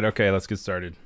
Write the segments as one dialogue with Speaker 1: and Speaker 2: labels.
Speaker 1: right, okay, let's get started.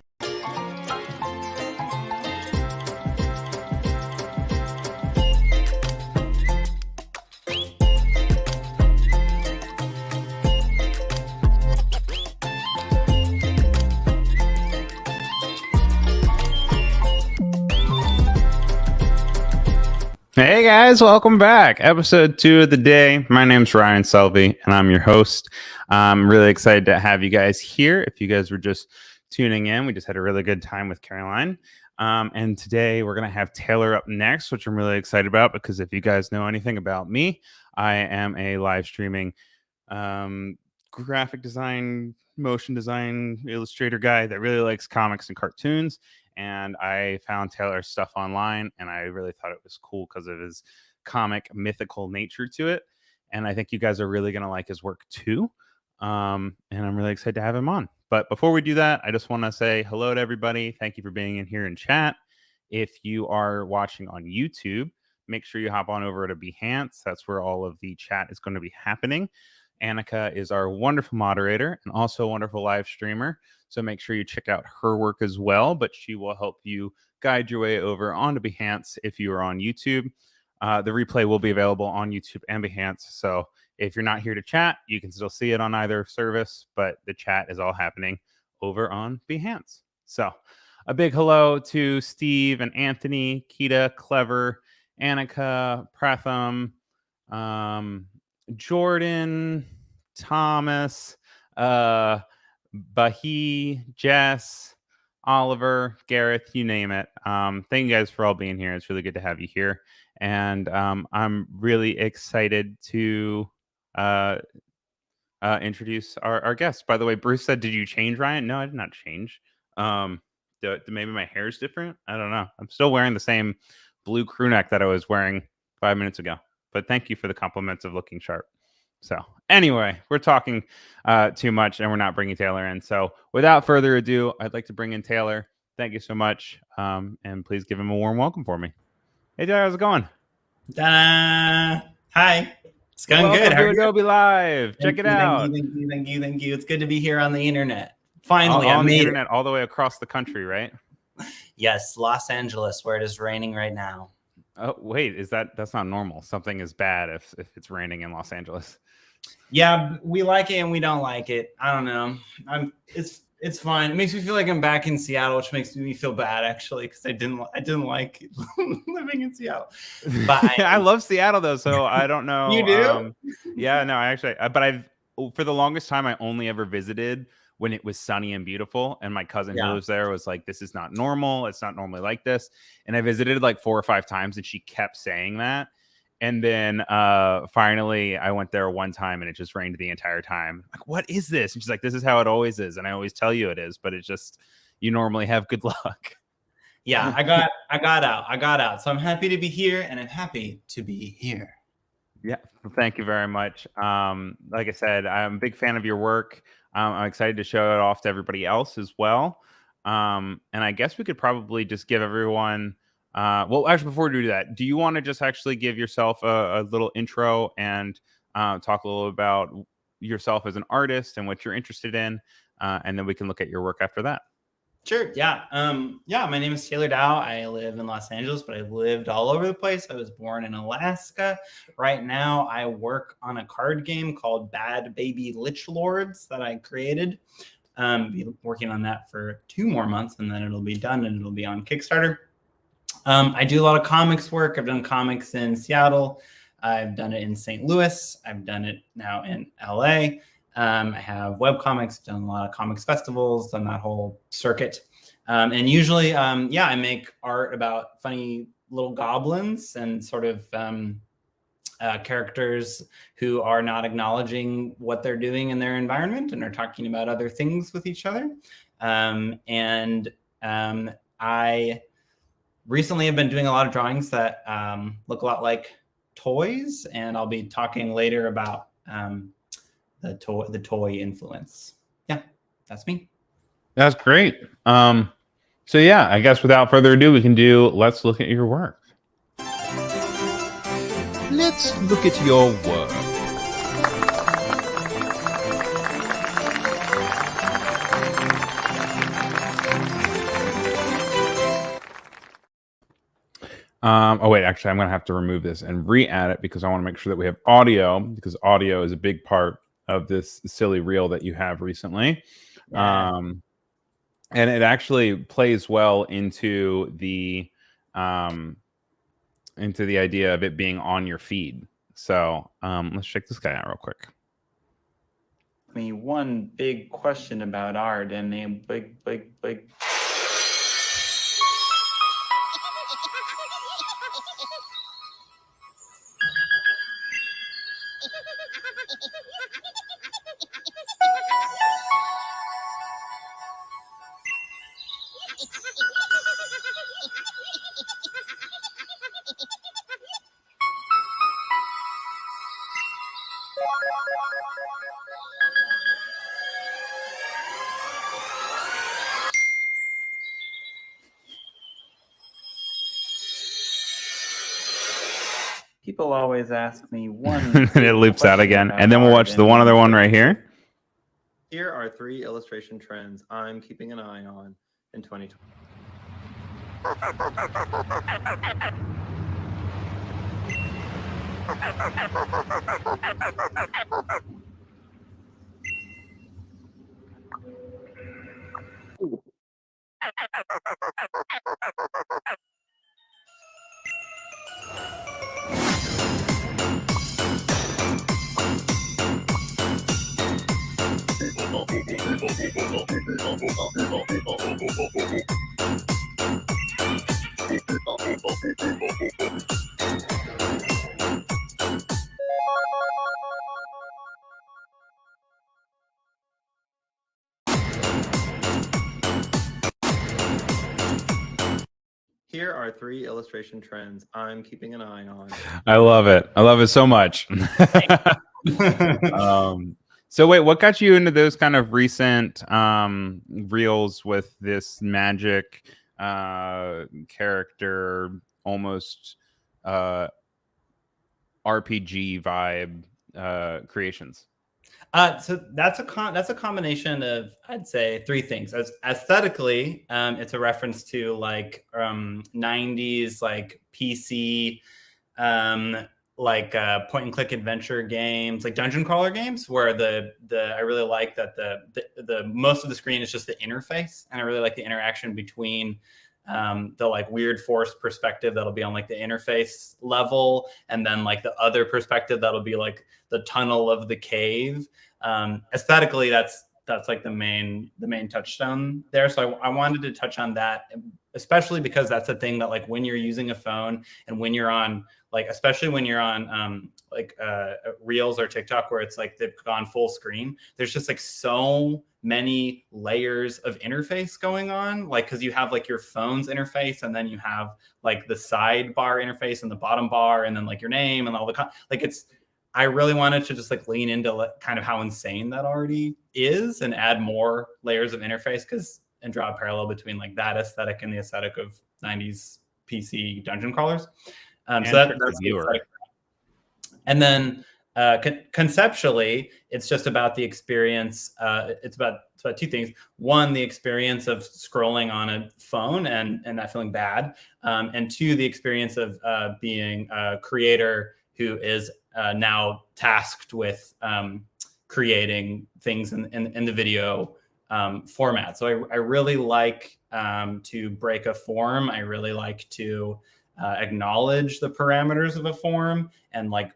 Speaker 1: Hey guys, welcome back. Episode 2 of the day. My name's Ryan Selvy, and I'm your host. I'm really excited to have you guys here. If you guys were just tuning in, we just had a really good time with Caroline. And today we're going to have Taylor up next, which I'm really excited about because if you guys know anything about me, I am a live streaming graphic design, motion design, illustrator guy that really likes comics and cartoons. And I found Taylor's stuff online, and I really thought it was cool because of his comic mythical nature to it. And I think you guys are really going to like his work too. And I'm really excited to have him on. But before we do that, I just want to say hello to everybody. Thank you for being in here in chat. If you are watching on YouTube, make sure you hop on over to Behance. That's where all of the chat is going to be happening. Annika is our wonderful moderator and also a wonderful live streamer. So make sure you check out her work as well, but she will help you guide your way over onto Behance if you are on YouTube. The replay will be available on YouTube and Behance. So if you're not here to chat, you can still see it on either service, but the chat is all happening over on Behance. So a big hello to Steve and Anthony, Kita, Clever, Annika, Pratham, Jordan, Thomas, Bahi, Jess, Oliver, Gareth, you name it. Thank you guys for all being here. It's really good to have you here. And I'm really excited to introduce our guest. By the way, Bruce said, did you change, Ryan? No, I did not change. Maybe my hair is different. I don't know. I'm still wearing the same blue crew neck that I was wearing 5 minutes ago. But thank you for the compliments of looking sharp. So anyway, we're talking too much and we're not bringing Taylor in. So without further ado, I'd like to bring in Taylor. Thank you so much. And please give him a warm welcome for me. Hey, Taylor, how's it going?
Speaker 2: Hi. It's going
Speaker 1: Welcome
Speaker 2: good.
Speaker 1: To Adobe Live. Check it out.
Speaker 2: Thank you. It's good to be here on the internet. Finally,
Speaker 1: on the internet, all the way across the country, right?
Speaker 2: Yes, Los Angeles, where it is raining right now.
Speaker 1: Oh, wait, that's not normal. Something is bad if it's raining in Los Angeles.
Speaker 2: Yeah, we like it and we don't like it. I don't know. It's fine. It makes me feel like I'm back in Seattle, which makes me feel bad actually, because I didn't like living in Seattle. But
Speaker 1: I love Seattle though, so I don't know.
Speaker 2: You do?
Speaker 1: Yeah, no, I actually, but for the longest time I only ever visited when it was sunny and beautiful, and my cousin who lives there was like, this is not normal, it's not normally like this. And I visited like 4 or 5 times and she kept saying that. And then finally I went there one time and it just rained the entire time. Like, what is this? And she's like, this is how it always is, and I always tell you it is, but it's just, you normally have good luck.
Speaker 2: Yeah, I got out. So I'm happy to be here, and I'm happy to be here.
Speaker 1: Yeah, thank you very much. Like I said, I'm a big fan of your work. I'm excited to show it off to everybody else as well. And I guess we could probably just give everyone, well, actually, before we do that, do you want to just actually give yourself a little intro and talk a little about yourself as an artist and what you're interested in? And then we can look at your work after that.
Speaker 2: Sure. Yeah. My name is Taylor Dow. I live in Los Angeles, but I've lived all over the place. I was born in Alaska. Right now, I work on a card game called Baby Lich Lords that I created. Be working on that for 2 more months, and then it'll be done, and it'll be on Kickstarter. I do a lot of comics work. I've done comics in Seattle. I've done it in St. Louis. I've done it now in LA. I have webcomics, done a lot of comics festivals, done that whole circuit. And usually, I make art about funny little goblins and sort of characters who are not acknowledging what they're doing in their environment and are talking about other things with each other. I recently have been doing a lot of drawings that look a lot like toys, and I'll be talking later about the toy influence. Yeah, that's me.
Speaker 1: That's great. So yeah, I guess without further ado, we can do let's look at your work. Let's look at your work. Oh wait, actually, I'm gonna have to remove this and re-add it because I want to make sure that we have audio, because audio is a big part of this silly reel that you have recently.
Speaker 2: Yeah.
Speaker 1: And it actually plays well um, into the idea of it being on your feed. So let's check this guy out real quick.
Speaker 2: One big question about art, and a big. People always ask me one.
Speaker 1: And it loops out again, and then we'll watch the one other one right here.
Speaker 3: Here are 3 illustration trends I'm keeping an eye on in 2020. Here are 3 illustration trends I'm keeping an eye on.
Speaker 1: I love it. I love it so much. So wait, what got you into those kind of recent reels with this magic character, almost RPG vibe creations?
Speaker 2: So that's a combination of, I'd say, 3 things. As aesthetically, it's a reference to like 90s like PC point and click adventure games, like dungeon crawler games, where I really like that the most of the screen is just the interface, and I really like the interaction between the like weird forced perspective that'll be on like the interface level, and then like the other perspective that'll be like the tunnel of the cave. Aesthetically, that's like the main touchstone there. So I wanted to touch on that, especially because that's a thing that like when you're using a phone and when you're on like, especially when you're on Reels or TikTok, where it's like they've gone full screen, there's just like so many layers of interface going on, like because you have like your phone's interface, and then you have like the sidebar interface and the bottom bar, and then like your name and all the I really wanted to just like lean into kind of how insane that already is and add more layers of interface and draw a parallel between like that aesthetic and the aesthetic of 90s PC dungeon crawlers. So that's the viewer. And then conceptually, it's just about the experience. It's about 2 things. One, the experience of scrolling on a phone and that feeling bad. And 2, the experience of being a creator who is now tasked with creating things in the video format. So I really like to break a form. I really like to acknowledge the parameters of a form and like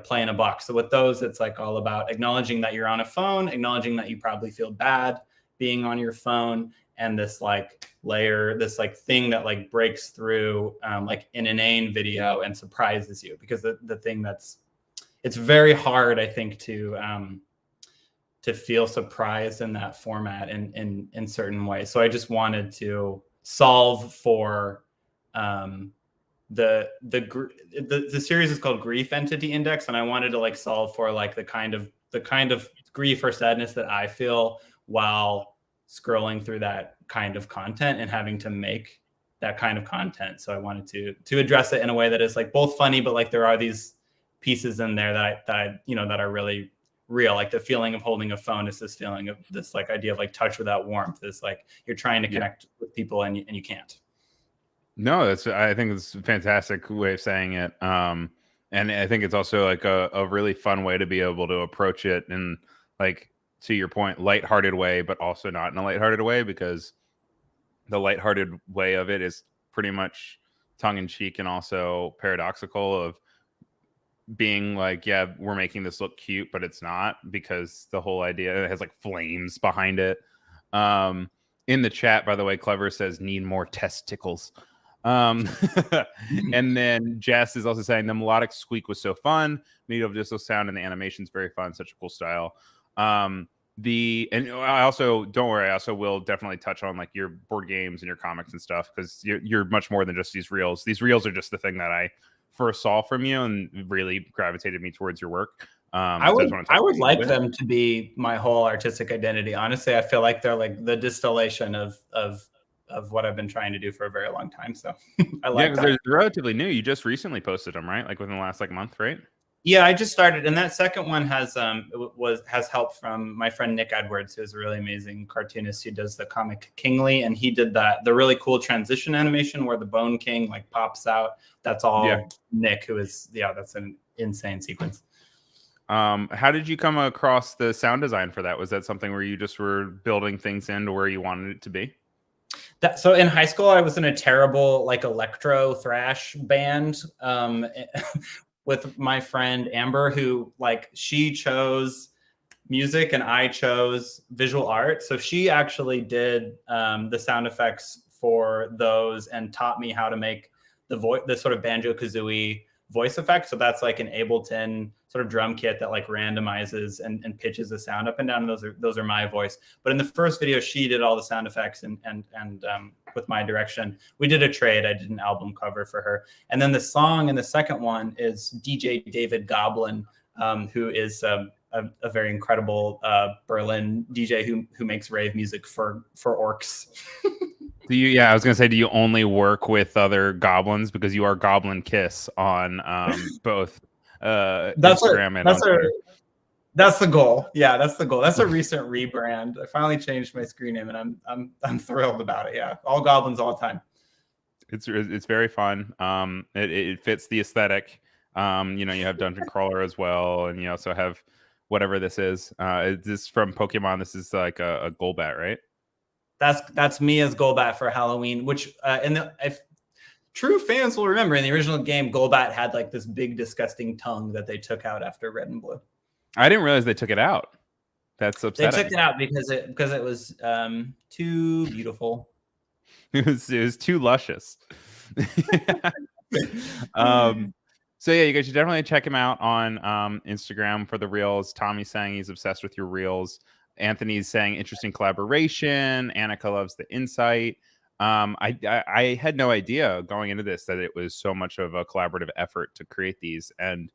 Speaker 2: play in a box. So with those, it's like all about acknowledging that you're on a phone, acknowledging that you probably feel bad being on your phone, and this like layer, this like thing that like breaks through like in an inane video and surprises you, because the thing it's very hard, I think, to feel surprised in that format in certain ways. So I just wanted to solve for the series is called Grief Entity Index, and I wanted to like solve for like the kind of grief or sadness that I feel while scrolling through that kind of content and having to make that kind of content. So I wanted to address it in a way that is like both funny, but like there are these pieces in there that are really real. Like the feeling of holding a phone is this feeling of this like idea of like touch without warmth. This like you're trying to connect with people and you can't.
Speaker 1: No, I think it's a fantastic way of saying it. And I think it's also like a really fun way to be able to approach it in, like, to your point, lighthearted way, but also not in a lighthearted way, because the lighthearted way of it is pretty much tongue in cheek and also paradoxical of being like, yeah, we're making this look cute, but it's not, because the whole idea, it has like flames behind it. In the chat, by the way, Clever says need more testicles. And then Jess is also saying the melodic squeak was so fun. Native disco sound and the animation's very fun. Such a cool style. And I also, don't worry, I also will definitely touch on like your board games and your comics and stuff, because you're much more than just these reels. These reels are just the thing that I first saw from you and really gravitated me towards your work.
Speaker 2: I would like them to be my whole artistic identity. Honestly, I feel like they're like the distillation of what I've been trying to do for a very long time. So I like
Speaker 1: because they're relatively new. You just recently posted them, right? Like within the last like month, right?
Speaker 2: Yeah, I just started, and that second one has help from my friend Nick Edwards, who's a really amazing cartoonist who does the comic Kingly, and he did the really cool transition animation where the Bone King like pops out. That's all Nick, who is that's an insane sequence.
Speaker 1: How did you come across the sound design for that? Was that something where you just were building things into where you wanted it to be?
Speaker 2: So in high school, I was in a terrible like electro thrash band with my friend Amber, who like she chose music and I chose visual art. So she actually did the sound effects for those and taught me how to make the sort of Banjo-Kazooie voice effect. So that's like an Ableton sort of drum kit that like randomizes and pitches the sound up and down. And those are my voice. But in the first video, she did all the sound effects and with my direction. We did a trade. I did an album cover for her. And then the song in the second one is DJ David Goblin, who is a very incredible Berlin DJ who makes rave music for orcs.
Speaker 1: I was gonna say, do you only work with other goblins, because you are Goblin Kiss on both Instagram and on Twitter?
Speaker 2: That's the goal. Yeah, that's the goal. That's a recent rebrand. I finally changed my screen name, and I'm thrilled about it. Yeah, all goblins all the time.
Speaker 1: It's very fun. It fits the aesthetic. You have Dungeon Crawler as well, and you also have whatever this is. This from Pokemon. This is like a Golbat, right?
Speaker 2: That's me as Golbat for Halloween, which if true fans will remember, in the original game, Golbat had like this big disgusting tongue that they took out after Red and Blue.
Speaker 1: I didn't realize they took it out. That's upsetting.
Speaker 2: They took it out because it was too beautiful.
Speaker 1: It was too luscious. So yeah, you guys should definitely check him out on Instagram for the reels. Tommy's saying he's obsessed with your reels. Anthony's saying interesting collaboration. Annika loves the insight. I had no idea going into this that it was so much of a collaborative effort to create these, and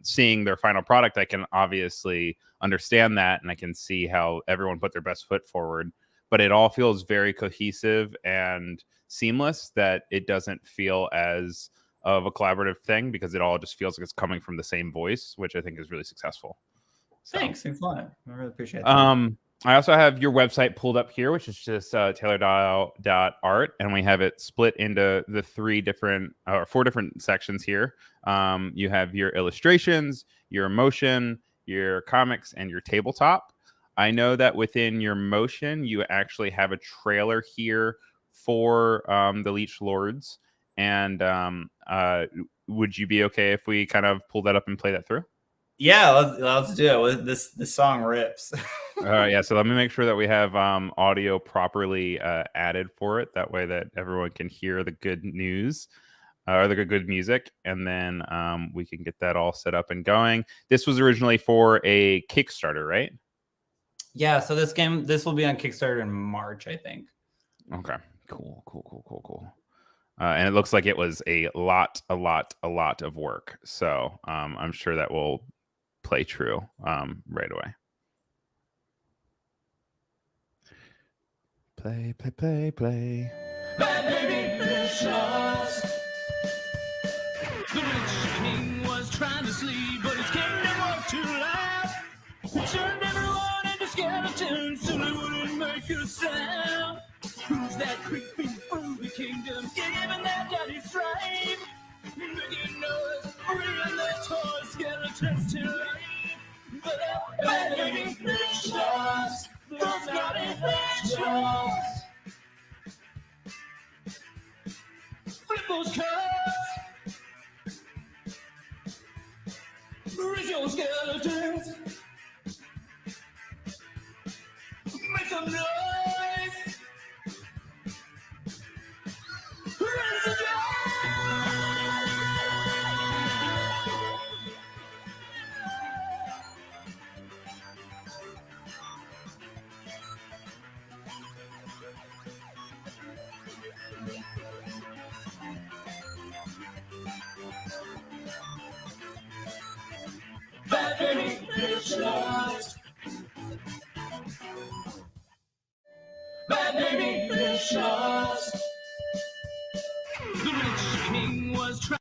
Speaker 1: seeing their final product, I can obviously understand that, and I can see how everyone put their best foot forward, but it all feels very cohesive and seamless, that it doesn't feel as of a collaborative thing, because it all just feels like it's coming from the same voice, which I think is really successful. So,
Speaker 2: thanks a lot. I really appreciate that.
Speaker 1: I also have your website pulled up here, which is just taylordow.art, and we have it split into the four different sections here. You have your illustrations, your motion, your comics, and your tabletop. I know that within your motion, you actually have a trailer here for the Lich Lords, and would you be okay if we kind of pull that up and play that through?
Speaker 2: Yeah, let's do it. This song rips.
Speaker 1: Yeah, so let me make sure that we have audio properly added for it. That way that everyone can hear the good news or the good music. And then we can get that all set up and going. This was originally for a Kickstarter, right?
Speaker 2: Yeah, so this will be on Kickstarter in March, I think.
Speaker 1: Okay, cool. And it looks like it was a lot of work. So I'm sure that will play true right away. Play.
Speaker 4: Bad Baby Lich Lords. The Lich King was trying to sleep, but his kingdom was too loud. He turned everyone into skeletons so they wouldn't make a sound. Who's that creepy booty kingdom, giving their daddy strife. Making noise, bringing their toy skeletons to life. But bad baby Lich Lords, those naughty Lich Lords. Flip those cards. Raise your skeletons. Make some noise. Raise the Bad baby Lich Lords. Bad baby Lich Lords. The Lich King was trying.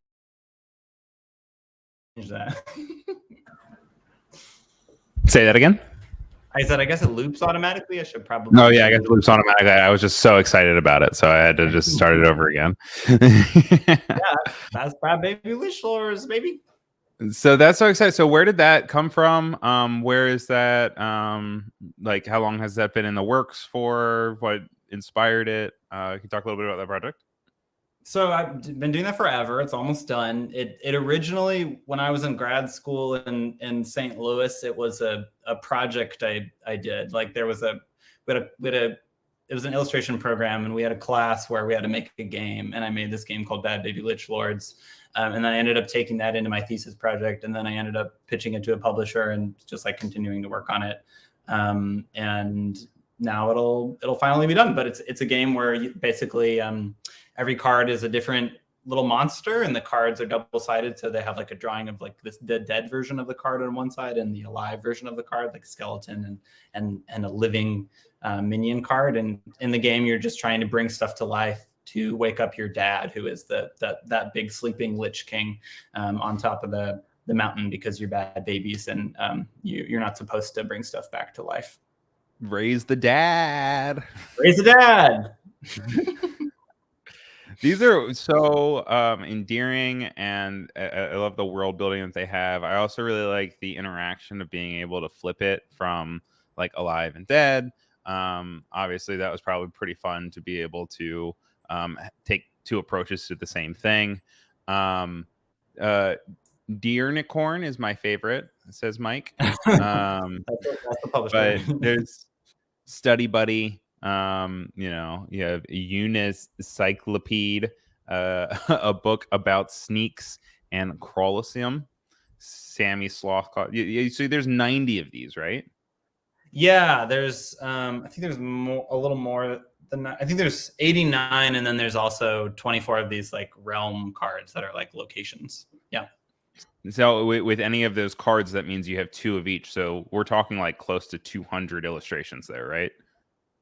Speaker 2: That.
Speaker 1: Say that again.
Speaker 2: I said, I guess it loops automatically. I should probably.
Speaker 1: Oh yeah, I guess it loops automatically. I was just so excited about it, so I had to just start it over again.
Speaker 2: Yeah, that's Bad Baby Lich Lords, baby.
Speaker 1: So that's so exciting. So where did that come from? Where is that? Like how long has that been in the works for? What inspired it? Can you talk a little bit about that project?
Speaker 2: So I've been doing that forever. It's almost done. It originally, when I was in grad school in St. Louis, it was a project I did. Like there was it was an illustration program, and we had a class where we had to make a game, and I made this game called Bad Baby Lich Lords. And then I ended up taking that into my thesis project, and then I ended up pitching it to a publisher and just like continuing to work on it. And now it'll finally be done. But it's a game where you basically every card is a different little monster, and the cards are double-sided, so they have like a drawing of like the dead version of the card on one side and the alive version of the card, like skeleton and a living minion card. And in the game, you're just trying to bring stuff to life to wake up your dad, who is that big sleeping Lich King on top of the mountain, because you're bad babies and you're not supposed to bring stuff back to life.
Speaker 1: Raise the dad.
Speaker 2: Raise the dad.
Speaker 1: These are so endearing, and I love the world building that they have. I also really like the interaction of being able to flip it from like alive and dead. Obviously, that was probably pretty fun to be able to take two approaches to the same thing. Deernicorn is my favorite, says Mike.
Speaker 2: That's the publisher.
Speaker 1: But there's Study Buddy. You have Eunice Cyclopede, a book about sneaks, and Crawlosium, Sammy Sloth. So there's 90 of these, right?
Speaker 2: Yeah, there's I think there's a little more than that. I think there's 89, and then there's also 24 of these like realm cards that are like locations. Yeah.
Speaker 1: So with any of those cards, that means you have two of each. So we're talking like close to 200 illustrations there, right?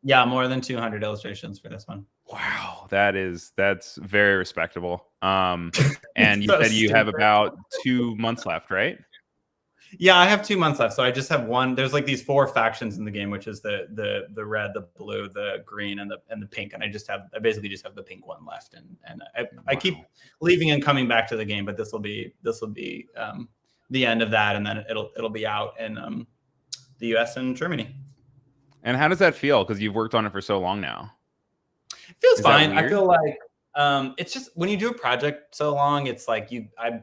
Speaker 2: Yeah, more than 200 illustrations for this one.
Speaker 1: Wow, that's very respectable. And you
Speaker 2: So
Speaker 1: said you have
Speaker 2: stupid.
Speaker 1: about 2 months left, right?
Speaker 2: Yeah, I have 2 months left, so I just have one. There's like these 4 factions in the game, which is the red, the blue, the green, and the pink. And I basically just have the pink one left, and I keep leaving and coming back to the game, but this will be the end of that, and then it'll be out in the US and Germany.
Speaker 1: And how does that feel? Because you've worked on it for so long now.
Speaker 2: It feels
Speaker 1: Is that
Speaker 2: fine. I
Speaker 1: weird?
Speaker 2: feel like it's just when you do a project so long, it's like I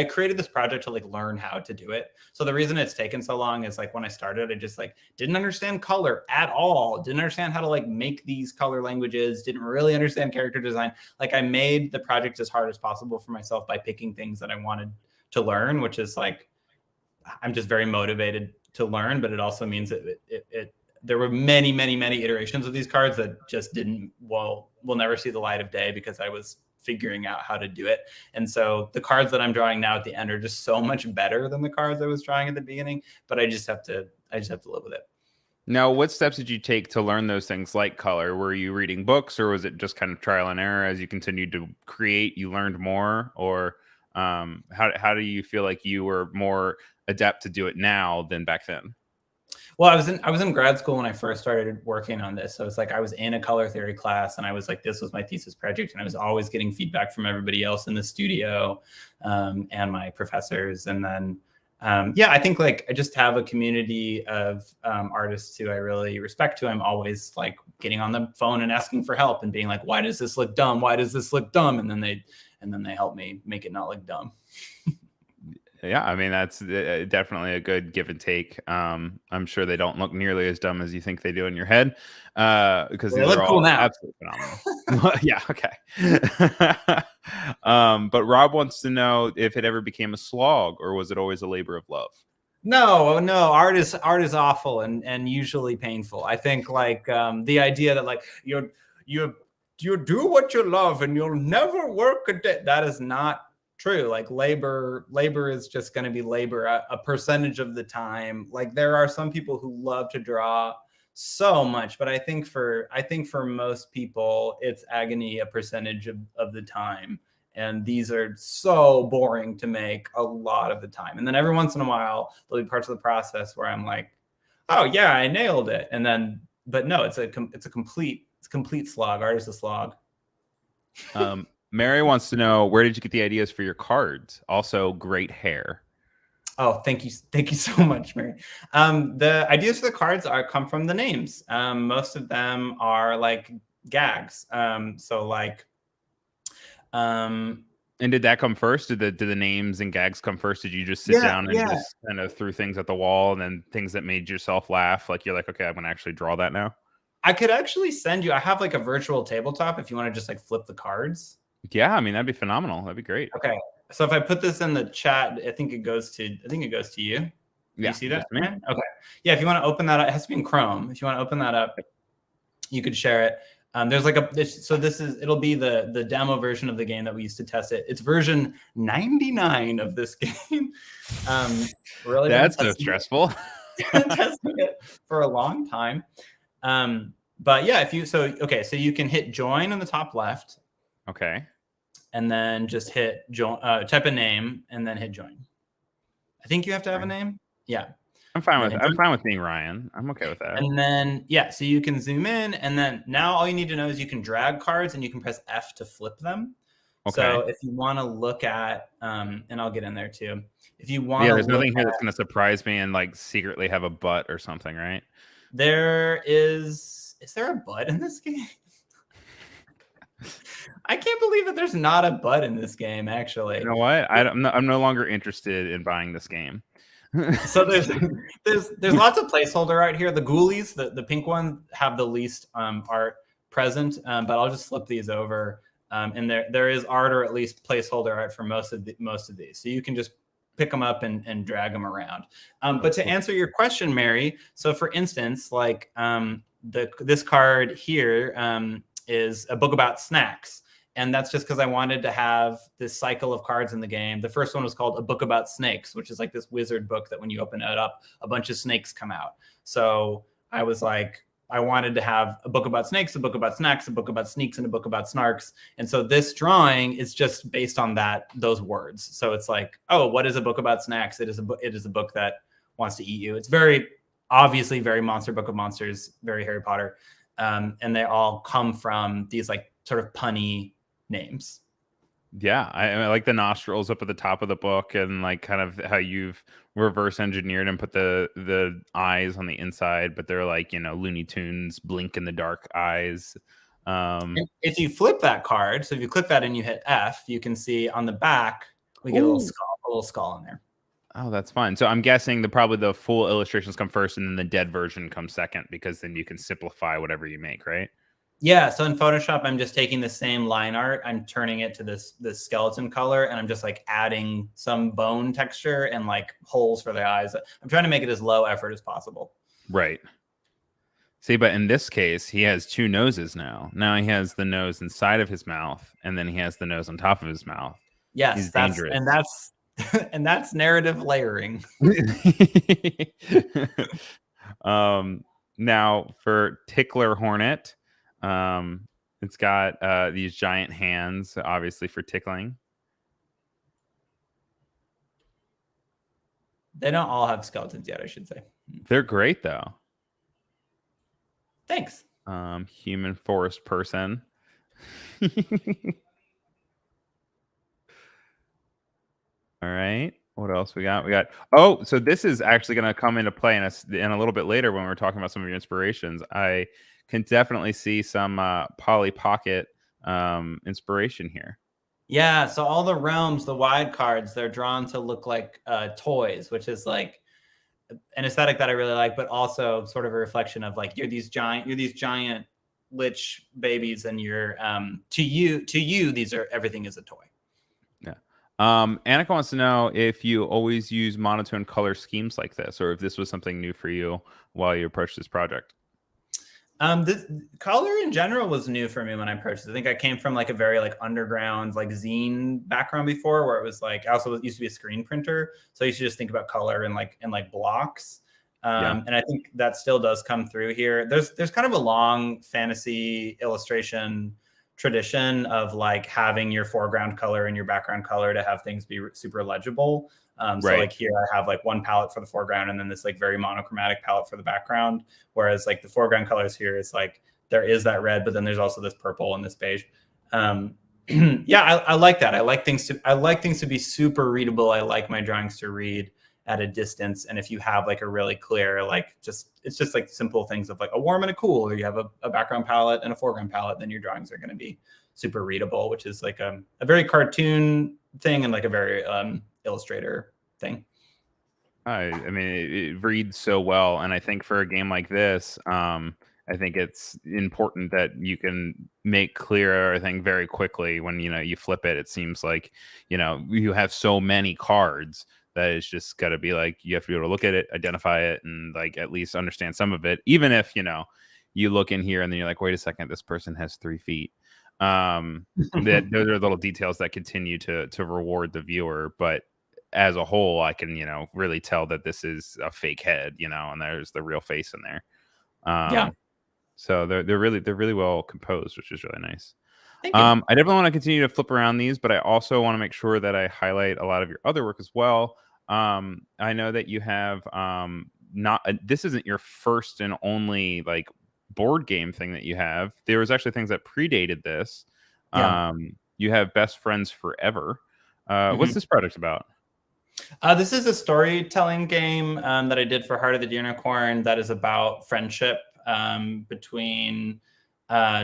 Speaker 2: created this project to like learn how to do it. So the reason it's taken so long is like when I started, I just like didn't understand color at all. Didn't understand how to like make these color languages. Didn't really understand character design. Like I made the project as hard as possible for myself by picking things that I wanted to learn, which is like I'm just very motivated to learn. But it also means that there were many, many, many iterations of these cards that just will never see the light of day because I was figuring out how to do it. And so the cards that I'm drawing now at the end are just so much better than the cards I was drawing at the beginning, but I just have to live with it.
Speaker 1: Now, what steps did you take to learn those things like color? Were you reading books, or was it just kind of trial and error as you continued to create, you learned more? Or how do you feel like you were more adept to do it now than back then?
Speaker 2: Well, I was in grad school when I first started working on this. So it's like I was in a color theory class and I was like, this was my thesis project. And I was always getting feedback from everybody else in the studio and my professors. And then, yeah, I think like I just have a community of artists who I really respect, who I'm always like getting on the phone and asking for help and being like, why does this look dumb? Why does this look dumb? And then they help me make it not look dumb.
Speaker 1: Yeah, I mean that's definitely a good give and take. I'm sure they don't look nearly as dumb as you think they do in your head, because
Speaker 2: They
Speaker 1: these
Speaker 2: look
Speaker 1: are
Speaker 2: cool
Speaker 1: all
Speaker 2: now.
Speaker 1: absolutely phenomenal. Yeah, okay. But Rob wants to know if it ever became a slog or was it always a labor of love?
Speaker 2: No, art is awful and usually painful. I think like the idea that like you do what you love and you'll never work a day. That is not true. Like labor is just going to be labor a percentage of the time. Like there are some people who love to draw so much, but I think for most people it's agony a percentage of the time. And these are so boring to make a lot of the time. And then every once in a while, there'll be parts of the process where I'm like, oh yeah, I nailed it. And then, but no, it's a complete slog. Art is a slog.
Speaker 1: Mary wants to know, where did you get the ideas for your cards? Also, great hair.
Speaker 2: Oh, thank you so much, Mary. The ideas for the cards come from the names. Most of them are like gags. So like.
Speaker 1: And did that come first? Did the names and gags come first? Did you just sit down and just kind of threw things at the wall and then things that made yourself laugh? Like you're like, okay, I'm gonna actually draw that now.
Speaker 2: I could actually send you. I have like a virtual tabletop if you want to just like flip the cards.
Speaker 1: Yeah, I mean that'd be phenomenal. That'd be great.
Speaker 2: Okay, so if I put this in the chat, I think it goes to you. Do you see that? Okay. Yeah, if you want to open that up, it has to be in Chrome. If you want to open that up, you could share it. There's like it'll be the demo version of the game that we used to test it. It's version 99 of this game. Really,
Speaker 1: that's so stressful.
Speaker 2: Testing it for a long time. But yeah, so you can hit join on the top left.
Speaker 1: Okay.
Speaker 2: And then just hit join, type a name and then hit join. I think you have to have a name. Yeah.
Speaker 1: I'm fine with being Ryan. I'm okay with that.
Speaker 2: And then, yeah, so you can zoom in and then now all you need to know is you can drag cards and you can press F to flip them. Okay. So if you want to look at, and I'll get in there too. If you want
Speaker 1: there's nothing here that's going to surprise me and like secretly have a butt or something, right?
Speaker 2: Is there a butt in this game? I can't believe that there's not a butt in this game, actually.
Speaker 1: You know what? I'm no longer interested in buying this game.
Speaker 2: So there's lots of placeholder art here. The ghoulies, the pink one, have the least art present, but I'll just flip these over. And there is art or at least placeholder art for most of these. So you can just pick them up and drag them around. But to answer your question, Mary, so for instance, like this card here is a book about snacks. And that's just because I wanted to have this cycle of cards in the game. The first one was called A Book About Snakes, which is like this wizard book that when you open it up, a bunch of snakes come out. So I was like, I wanted to have a book about snakes, a book about snacks, a book about sneaks, and a book about snarks. And so this drawing is just based on those words. So it's like, oh, what is a book about snacks? It is a book that wants to eat you. It's very obviously very Monster Book of Monsters, very Harry Potter. And they all come from these like sort of punny names.
Speaker 1: Yeah, I like the nostrils up at the top of the book and like kind of how you've reverse engineered and put the eyes on the inside, but they're like, Looney Tunes blink in the dark eyes.
Speaker 2: If you flip that card, so if you click that and you hit F, you can see on the back we get a little skull in there.
Speaker 1: Oh, that's fun. So I'm guessing probably the full illustrations come first and then the dead version comes second, because then you can simplify whatever you make, right?
Speaker 2: Yeah, so in Photoshop, I'm just taking the same line art, I'm turning it to this skeleton color, and I'm just like adding some bone texture and like holes for the eyes. I'm trying to make it as low effort as possible.
Speaker 1: Right. See, but in this case, he has two noses now. Now he has the nose inside of his mouth, and then he has the nose on top of his mouth.
Speaker 2: Yes,
Speaker 1: he's dangerous.
Speaker 2: And that's narrative layering.
Speaker 1: Now for Tickler Hornet. It's got these giant hands, obviously for tickling.
Speaker 2: They don't all have skeletons yet, I should say.
Speaker 1: They're great though.
Speaker 2: Thanks.
Speaker 1: Human forest person. All right. What else we got? Oh, so this is actually going to come into play in a little bit later when we're talking about some of your inspirations. I can definitely see some Polly Pocket inspiration here.
Speaker 2: Yeah, so all the realms, the wide cards, they're drawn to look like toys, which is like an aesthetic that I really like, but also sort of a reflection of like you're these giant lich babies, and you're to you everything is a toy.
Speaker 1: Yeah. Annika wants to know if you always use monotone color schemes like this, or if this was something new for you while you approached this project.
Speaker 2: This color in general was new for me when I approached it. I think I came from like a very like underground like zine background before, where it was like I also used to be a screen printer, so I used to just think about color in like blocks. And I think that still does come through here. There's kind of a long fantasy illustration tradition of like having your foreground color and your background color to have things be super legible. So like here I have like one palette for the foreground and then this like very monochromatic palette for the background. Whereas like the foreground colors here is like, there is that red, but then there's also this purple and this beige. Yeah, I like that. I like things to be super readable. I like my drawings to read at a distance. And if you have like a really clear, like it's just like simple things of like a warm and a cool, or you have a background palette and a foreground palette, then your drawings are going to be super readable, which is like a very cartoon thing and like a very illustrator thing.
Speaker 1: I mean, it reads so well, and I think for a game like this, I think it's important that you can make clear everything very quickly. When you flip it, it seems like you have so many cards that it's just got to be like you have to be able to look at it, identify it, and like at least understand some of it. Even if you look in here and then you're like, wait a second, this person has 3 feet. That those are little details that continue to reward the viewer, but as a whole, I can, really tell that this is a fake head, and there's the real face in there.
Speaker 2: Yeah.
Speaker 1: So they're really well composed, which is really nice.
Speaker 2: Thank you.
Speaker 1: I definitely want to continue to flip around these, but I also want to make sure that I highlight a lot of your other work as well. I know that you have this isn't your first and only like board game thing that you have. There was actually things that predated this.
Speaker 2: Yeah.
Speaker 1: You have Best Friends Forever. What's this project about?
Speaker 2: This is a storytelling game that I did for Heart of the Unicorn that is about friendship between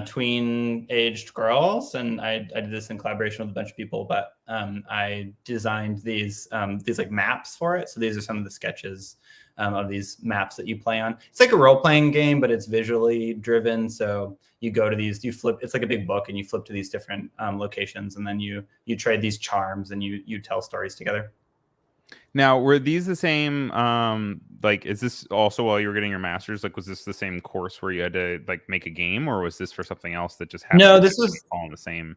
Speaker 2: tween-aged girls, and I did this in collaboration with a bunch of people. But I designed these like maps for it. So these are some of the sketches of these maps that you play on. It's like a role-playing game, but it's visually driven. So you go to these, you flip. It's like a big book, and you flip to these different locations, and then you trade these charms, and you tell stories together.
Speaker 1: Now, were these the same? Like, is this also while you were getting your master's? Like, was this the same course where you had to like make a game, or was this for something else that just happened?
Speaker 2: No, this was
Speaker 1: all in the same.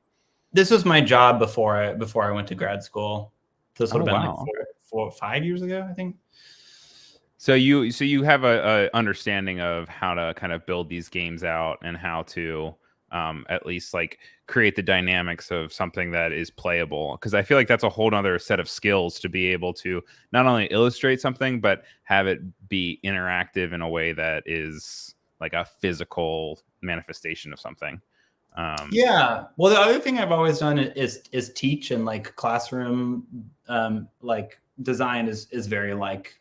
Speaker 2: This was my job before I went to grad school. This would have been like 5 years ago, I think.
Speaker 1: So you have a understanding of how to kind of build these games out and how to at least like create the dynamics of something that is playable, because I feel like that's a whole nother set of skills to be able to not only illustrate something but have it be interactive in a way that is like a physical manifestation of something.
Speaker 2: Yeah, well, the other thing I've always done is teach, and like classroom like design is very like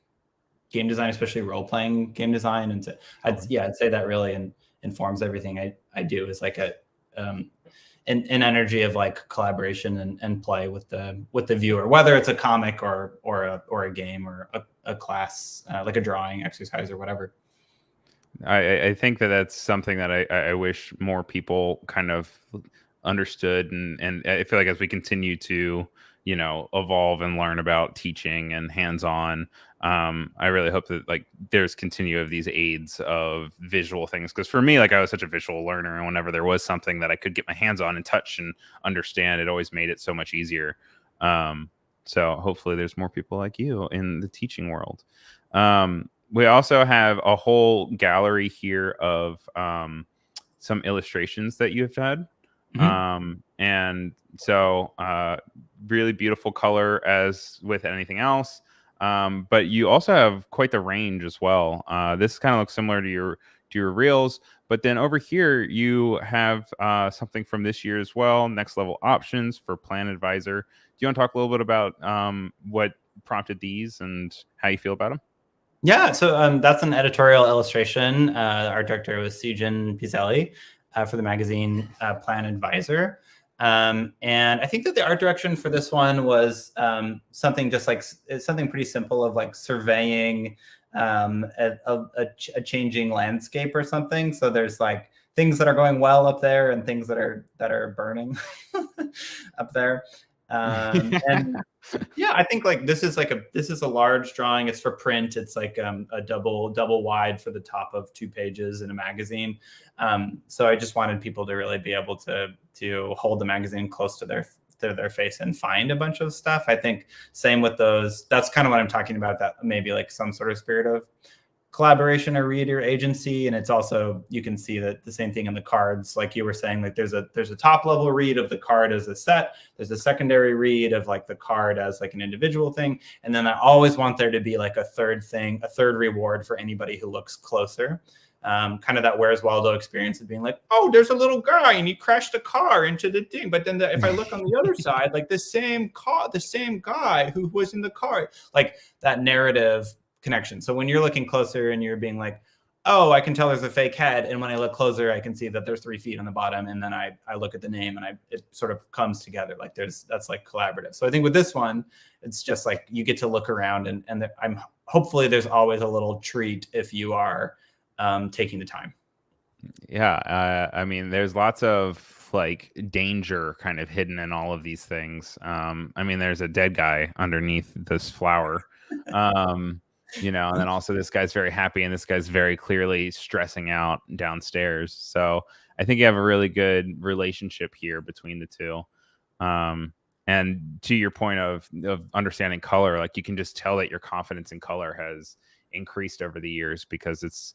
Speaker 2: game design, especially role-playing game design. And I'd say that really informs everything I do, is like an energy of like collaboration and play with the viewer, whether it's a comic or a game or a class, like a drawing exercise or whatever.
Speaker 1: I think that's something that I wish more people kind of understood, and I feel like as we continue to evolve and learn about teaching and hands-on, I really hope that like there's continue of these aids of visual things, because for me, like I was such a visual learner, and whenever there was something that I could get my hands on and touch and understand, it always made it so much easier. So hopefully there's more people like you in the teaching world. We also have a whole gallery here of some illustrations that you've had. And so really beautiful color, as with anything else. But you also have quite the range as well. This kind of looks similar to your reels, but then over here you have something from this year as well. Next level options for Plan Advisor. Do you want to talk a little bit about what prompted these and how you feel about them?
Speaker 2: Yeah, so that's an editorial illustration. Art director was Sujin Pizzelli for the magazine Plan Advisor. And I think that the art direction for this one was something just like it's something pretty simple of like surveying a changing landscape or something. So there's like things that are going well up there and things that are burning up there. And yeah, I think like this is a large drawing. It's for print. It's like a double wide for the top of 2 pages in a magazine. So I just wanted people to really be able to hold the magazine close to their face and find a bunch of stuff. I think same with those. That's kind of what I'm talking about. That maybe like some sort of spirit of collaboration or reader agency. And it's also, you can see that the same thing in the cards, like you were saying, like there's a top level read of the card as a set. There's a secondary read of like the card as like an individual thing. And then I always want there to be like a third reward for anybody who looks closer. Kind of that Where's Waldo experience of being like, oh, there's a little guy and he crashed a car into the thing. But then if I look on the other side, like the same guy who was in the car, like that narrative connection. So when you're looking closer and you're being like, oh, I can tell there's a fake head. And when I look closer, I can see that there's 3 feet on the bottom. And then I look at the name and it sort of comes together. Like that's like collaborative. So I think with this one, it's just like you get to look around and hopefully there's always a little treat if you are taking the time.
Speaker 1: Yeah. I mean, there's lots of like danger kind of hidden in all of these things. I mean, there's a dead guy underneath this flower. And then also this guy's very happy and this guy's very clearly stressing out downstairs. So I think you have a really good relationship here between the two. And to your point of understanding color, like you can just tell that your confidence in color has increased over the years because it's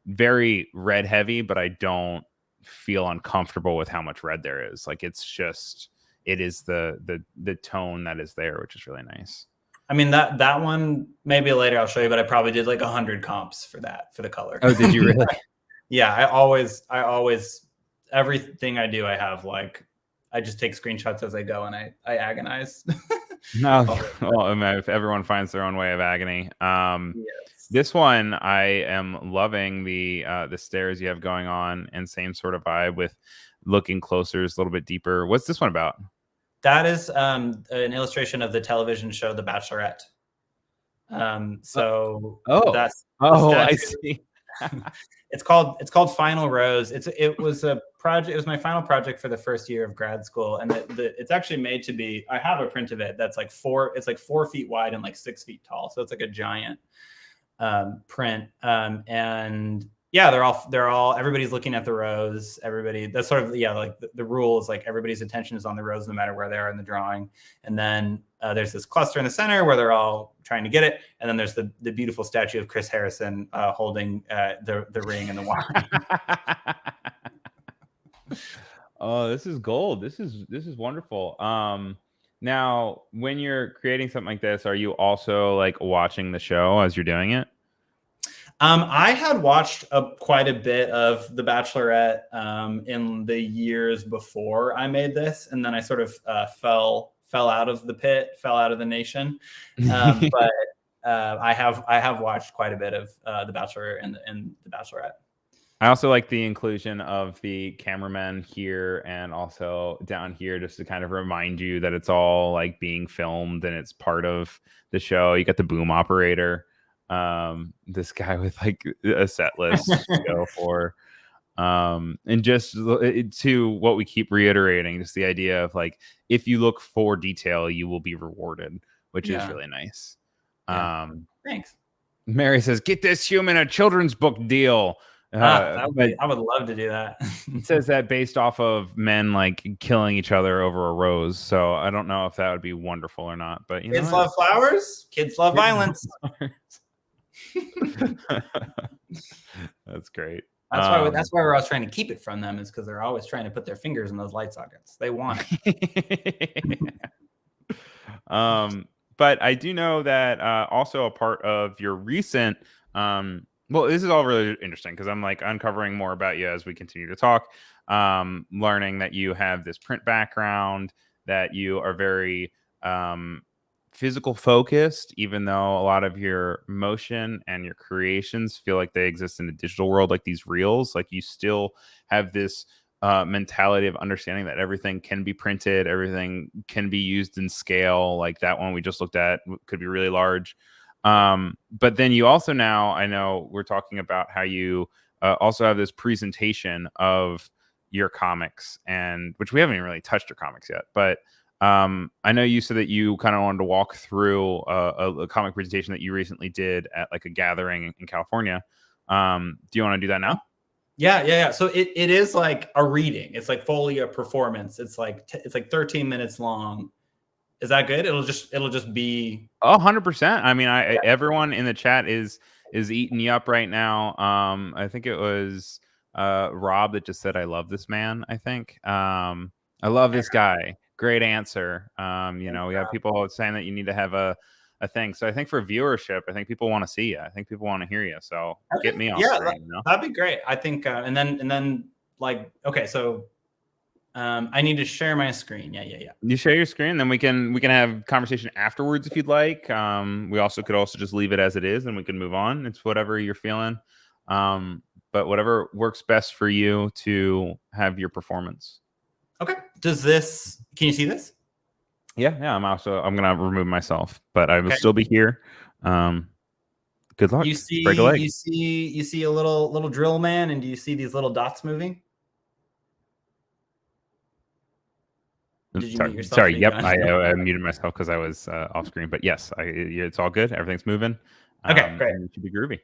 Speaker 1: very red heavy, but I don't feel uncomfortable with how much red there is. Like it is the tone that is there, which is really nice.
Speaker 2: I mean, that one, maybe later I'll show you, but I probably did like 100 comps for the color.
Speaker 1: Oh, did you really?
Speaker 2: Yeah, I always, everything I do, I have like, I just take screenshots as I go and I agonize.
Speaker 1: No, well, I mean, if everyone finds their own way of agony. Yes. This one, I am loving the stairs you have going on and same sort of vibe with looking closer, is a little bit deeper. What's this one about?
Speaker 2: That is an illustration of the television show The Bachelorette.
Speaker 1: I see.
Speaker 2: It's called Final Rose. It was a project. It was my final project for the first year of grad school, and it's actually made to be. I have a print of it that's like 4 feet wide and like 6 feet tall. So it's like a giant print. And yeah, they're all everybody's looking at the rose. Everybody, that's sort of like the rule is like everybody's attention is on the rose no matter where they are in the drawing. And then there's this cluster in the center where they're all trying to get it. And then there's the beautiful statue of Chris Harrison holding the ring and the wine.
Speaker 1: Oh, this is gold. This is wonderful. Now, when you're creating something like this, are you also like watching the show as you're doing it?
Speaker 2: I had watched quite a bit of The Bachelorette in the years before I made this, and then I sort of fell out of the pit, fell out of the nation. But I have watched quite a bit of The Bachelor and The Bachelorette.
Speaker 1: I also like the inclusion of the cameraman here and also down here, just to kind of remind you that it's all like being filmed and it's part of the show. You got the boom operator. This guy with like a set list to go for, and just to what we keep reiterating, just the idea of like, if you look for detail, you will be rewarded, which is really nice.
Speaker 2: Thanks.
Speaker 1: Mary says, get this human a children's book deal.
Speaker 2: I would love to do that.
Speaker 1: It says that based off of men like killing each other over a rose. So I don't know if that would be wonderful or not, but
Speaker 2: kids love flowers. Kids love violence.
Speaker 1: That's great.
Speaker 2: That's why we're always trying to keep it from them, is because they're always trying to put their fingers in those light sockets. They want it.
Speaker 1: But I do know that also a part of your recent, well, this is all really interesting because I'm like uncovering more about you as we continue to talk, learning that you have this print background, that you are very physical focused, even though a lot of your motion and your creations feel like they exist in the digital world, like these reels. Like you still have this mentality of understanding that everything can be printed, everything can be used in scale. Like that one we just looked at could be really large. But then you also now, I know we're talking about how you also have this presentation of your comics, and which we haven't even really touched your comics yet, but I know you said that you kind of wanted to walk through a comic presentation that you recently did at like a gathering in California. Do you want to do that now?
Speaker 2: Yeah. So it is like a reading. It's like fully a performance. It's like 13 minutes long. Is that good? It'll just be
Speaker 1: 100%. I mean, everyone in the chat is eating you up right now. I think it was Rob that just said, "I love this man." I think I love this guy. Great answer. You know, we have people saying that you need to have a thing. So I think for viewership, I think people want to see you. I think people want to hear you. So get me on screen.
Speaker 2: That'd be great. I think, and then like, okay, so I need to share my screen. Yeah.
Speaker 1: You share your screen, then we can have conversation afterwards if you'd like. We also could just leave it as it is, and we can move on. It's whatever you're feeling, but whatever works best for you to have your performance.
Speaker 2: Okay. Can you see this?
Speaker 1: Yeah. I'm gonna remove myself, but I will still be here. Good luck.
Speaker 2: You see,
Speaker 1: break a leg.
Speaker 2: You see a little drill man, and do you see these little dots moving? Did you mute yourself?
Speaker 1: Sorry. Yep. I muted myself because I was off screen, but yes, it's all good. Everything's moving.
Speaker 2: Okay, great.
Speaker 1: It should be groovy.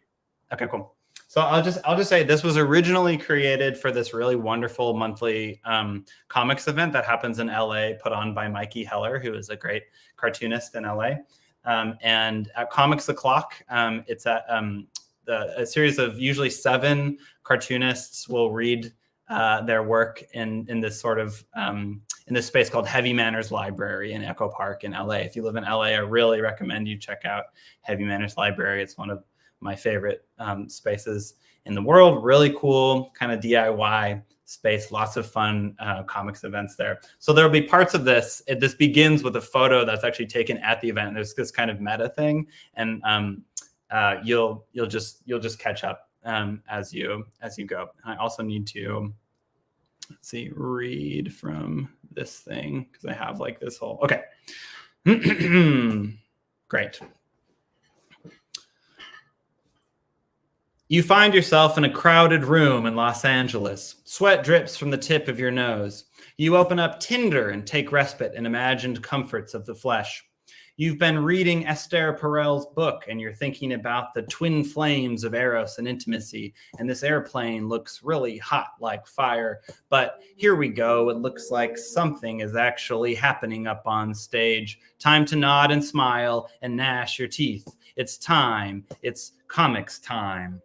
Speaker 2: Okay, cool. So I'll just say this was originally created for this really wonderful monthly comics event that happens in LA, put on by Mikey Heller, who is a great cartoonist in LA. And at Comics O'Clock, it's at a series of usually 7 cartoonists will read their work in this sort of in this space called Heavy Manners Library in Echo Park in LA. If you live in LA, I really recommend you check out Heavy Manners Library. It's one of my favorite spaces in the world. Really cool, kind of DIY space, lots of fun comics events there. So there'll be parts of this. This begins with a photo that's actually taken at the event. There's this kind of meta thing, and you'll just catch up as you go. I also need to read from this thing because I have like this whole great. You find yourself in a crowded room in Los Angeles. Sweat drips from the tip of your nose. You open up Tinder and take respite in imagined comforts of the flesh. You've been reading Esther Perel's book, and you're thinking about the twin flames of eros and intimacy. And this airplane looks really hot like fire. But here we go. It looks like something is actually happening up on stage. Time to nod and smile and gnash your teeth. It's time. It's comics time.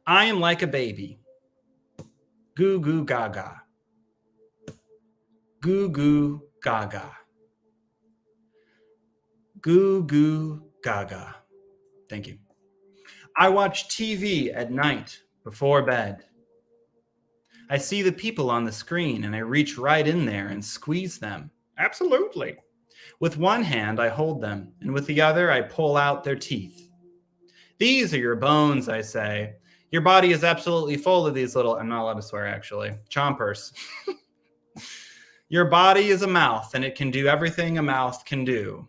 Speaker 2: I am like a baby. Goo goo gaga. Goo goo gaga. Goo goo gaga. Thank you. I watch TV at night before bed. I see the people on the screen and I reach right in there and squeeze them. Absolutely. With one hand, I hold them, and with the other, I pull out their teeth. These are your bones, I say. Your body is absolutely full of these little, I'm not allowed to swear actually, chompers. Your body is a mouth, and it can do everything a mouth can do.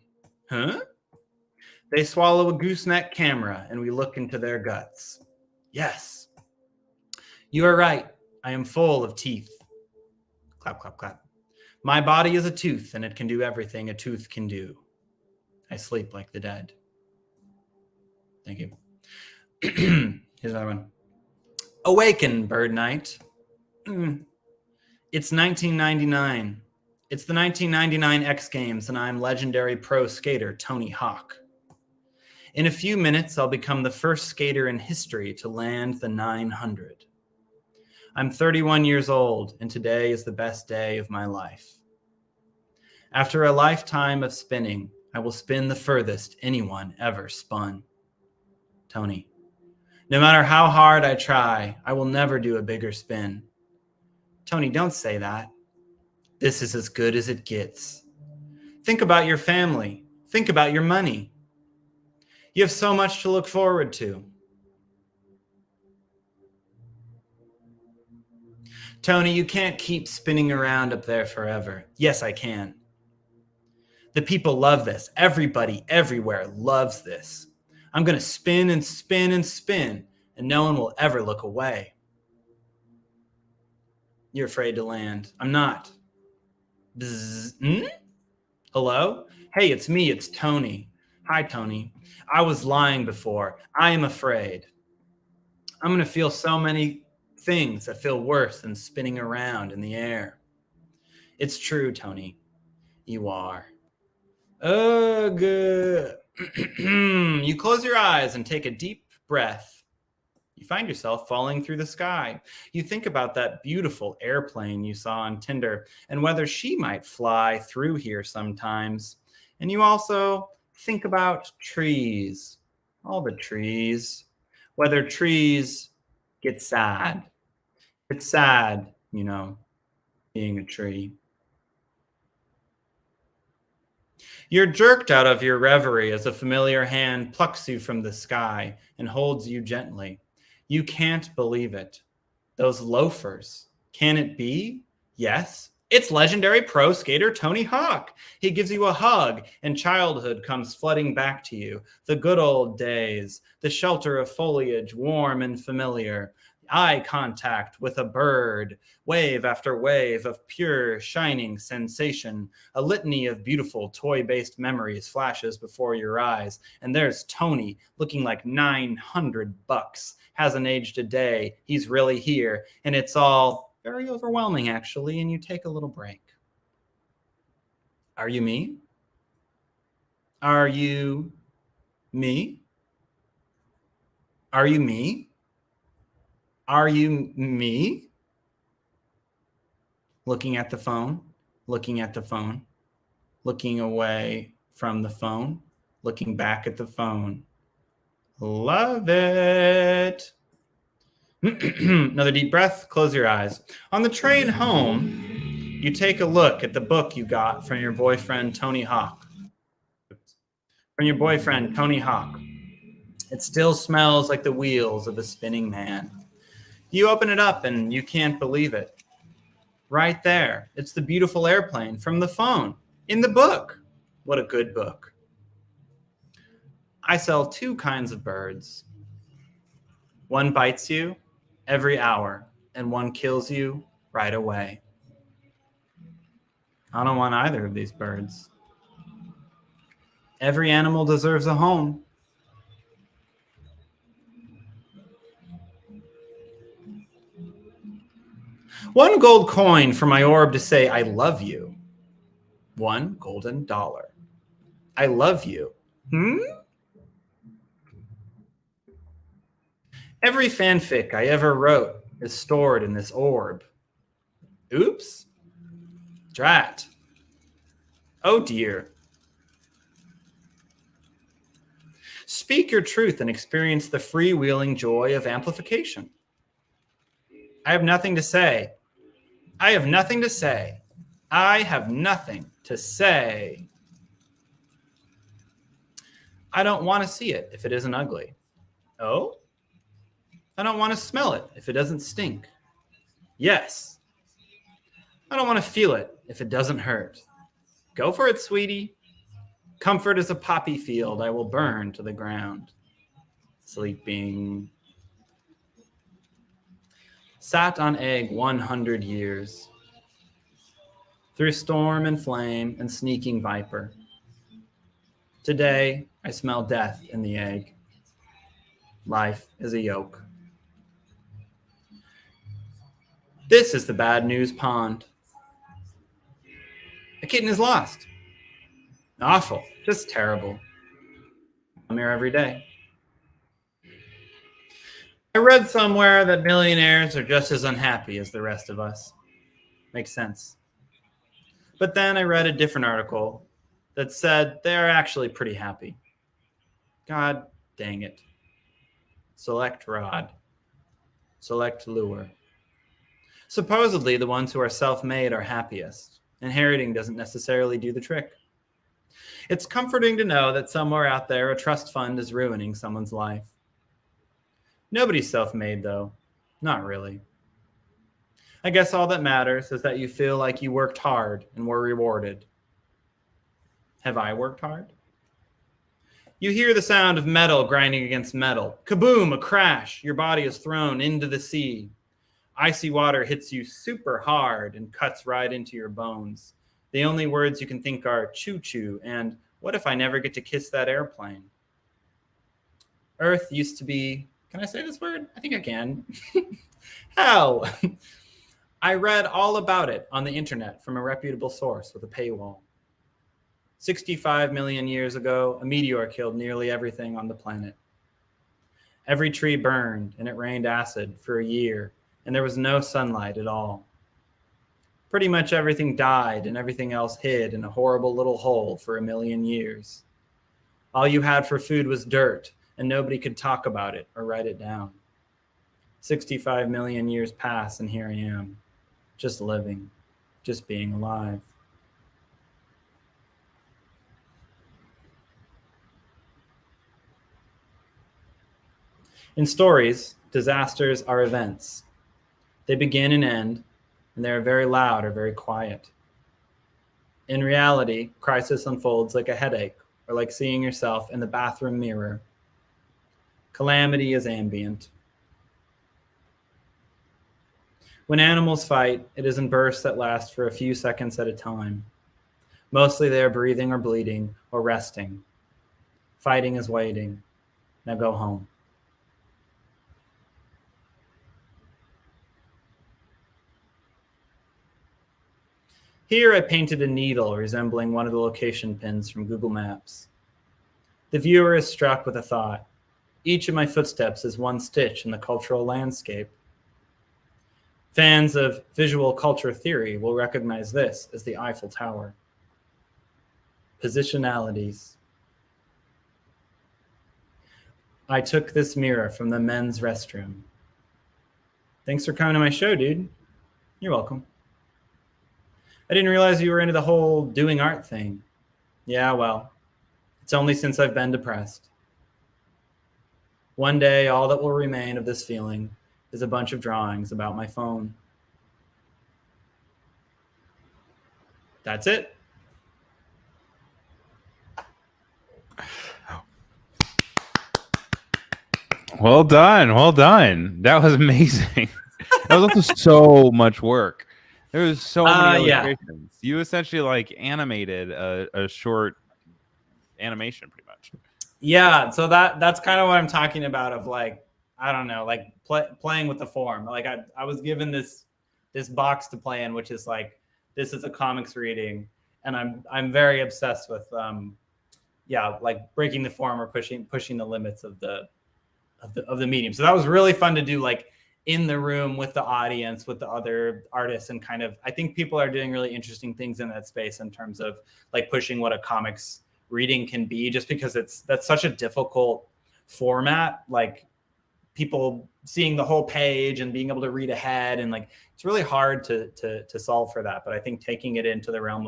Speaker 2: Huh? They swallow a gooseneck camera, and we look into their guts. Yes. You are right. I am full of teeth. Clap, clap, clap. My body is a tooth, and it can do everything a tooth can do. I sleep like the dead. Thank you. Here's another one. Awaken, bird night. It's 1999. It's the 1999 X Games, and I'm legendary pro skater Tony Hawk. In a few minutes, I'll become the first skater in history to land the 900. I'm 31 years old, and today is the best day of my life. After a lifetime of spinning, I will spin the furthest anyone ever spun. Tony. No matter how hard I try, I will never do a bigger spin. Tony, don't say that. This is as good as it gets. Think about your family. Think about your money. You have so much to look forward to. Tony, you can't keep spinning around up there forever. Yes, I can. The people love this. Everybody, everywhere loves this. I'm going to spin and spin and spin, and no one will ever look away. You're afraid to land. I'm not. Bzz. Hello? Hey, it's me. It's Tony. Hi, Tony. I was lying before. I am afraid. I'm going to feel so many things that feel worse than spinning around in the air. It's true, Tony. You are. Oh, good. You close your eyes and take a deep breath. You find yourself falling through the sky. You think about that beautiful airplane you saw on Tinder and whether she might fly through here sometimes. And you also think about trees, all the trees, whether trees get sad. It's sad, you know, being a tree. You're jerked out of your reverie as a familiar hand plucks you from the sky and holds you gently. You can't believe it. Those loafers. Can it be? Yes. It's legendary pro skater Tony Hawk. He gives you a hug and childhood comes flooding back to you. The good old days, the shelter of foliage, warm and familiar. Eye contact with a bird, wave after wave of pure, shining sensation. A litany of beautiful toy-based memories flashes before your eyes. And there's Tony looking like $900. Hasn't aged a day. He's really here. And it's all very overwhelming, actually. And you take a little break. Are you me? Are you me? Are you me? Are you me? Looking at the phone, looking at the phone, looking away from the phone, looking back at the phone. Love it. Another deep breath, close your eyes. On the train home, you take a look at the book you got from your boyfriend, Tony Hawk. From your boyfriend, Tony Hawk. It still smells like the wheels of a spinning man. You open it up and you can't believe it. Right there. It's the beautiful airplane from the phone in the book. What a good book. I sell two kinds of birds. One bites you every hour and one kills you right away. I don't want either of these birds. Every animal deserves a home. One gold coin for my orb to say, I love you. One golden dollar. I love you. Every fanfic I ever wrote is stored in this orb. Oops. Drat. Oh dear. Speak your truth and experience the freewheeling joy of amplification. I have nothing to say. I have nothing to say. I have nothing to say. I don't want to see it if it isn't ugly. Oh? I don't want to smell it if it doesn't stink. Yes. I don't want to feel it if it doesn't hurt. Go for it, sweetie. Comfort is a poppy field I will burn to the ground. Sleeping. Sat on egg 100 years. Through storm and flame and sneaking viper. Today, I smell death in the egg. Life is a yolk. This is the bad news pond. A kitten is lost. Awful, just terrible. I'm here every day. I read somewhere that millionaires are just as unhappy as the rest of us. Makes sense. But then I read a different article that said they're actually pretty happy. God dang it. Select rod. Select lure. Supposedly, the ones who are self-made are happiest. Inheriting doesn't necessarily do the trick. It's comforting to know that somewhere out there, a trust fund is ruining someone's life. Nobody's self-made, though. Not really. I guess all that matters is that you feel like you worked hard and were rewarded. Have I worked hard? You hear the sound of metal grinding against metal. Kaboom, a crash. Your body is thrown into the sea. Icy water hits you super hard and cuts right into your bones. The only words you can think are choo-choo and what if I never get to kiss that airplane? Earth used to be, can I say this word? I think I can. How? I read all about it on the internet from a reputable source with a paywall. 65 million years ago, a meteor killed nearly everything on the planet. Every tree burned and it rained acid for a year, and there was no sunlight at all. Pretty much everything died and everything else hid in a horrible little hole for a million years. All you had for food was dirt, and nobody could talk about it or write it down. 65 million years pass, and here I am, just living, just being alive. In stories, disasters are events. They begin and end, and they are very loud or very quiet. In reality, crisis unfolds like a headache or like seeing yourself in the bathroom mirror. Calamity is ambient. When animals fight, it is in bursts that last for a few seconds at a time. Mostly they are breathing or bleeding or resting. Fighting is waiting. Now go home. Here I painted a needle resembling one of the location pins from Google Maps. The viewer is struck with a thought. Each of my footsteps is one stitch in the cultural landscape. Fans of visual culture theory will recognize this as the Eiffel Tower. Positionalities. I took this mirror from the men's restroom. Thanks for coming to my show, dude. You're welcome. I didn't realize you were into the whole doing art thing. Yeah, well, it's only since I've been depressed. One day, all that will remain of this feeling is a bunch of drawings about my phone. That's it.
Speaker 1: Well done. Well done. That was amazing. That was also so much work. There was so many illustrations. Yeah. You essentially like animated a short animation pretty much.
Speaker 2: Yeah. So that's kind of what I'm talking about of like, I don't know, like playing with the form. Like I was given this box to play in, which is like, this is a comics reading. And I'm very obsessed with, like breaking the form or pushing the limits of the medium. So that was really fun to do, like in the room with the audience, with the other artists, and kind of, I think people are doing really interesting things in that space in terms of like pushing what a comics reading can be, just because that's such a difficult format, like people seeing the whole page and being able to read ahead, and like it's really hard to solve for that. But I think taking it into the realm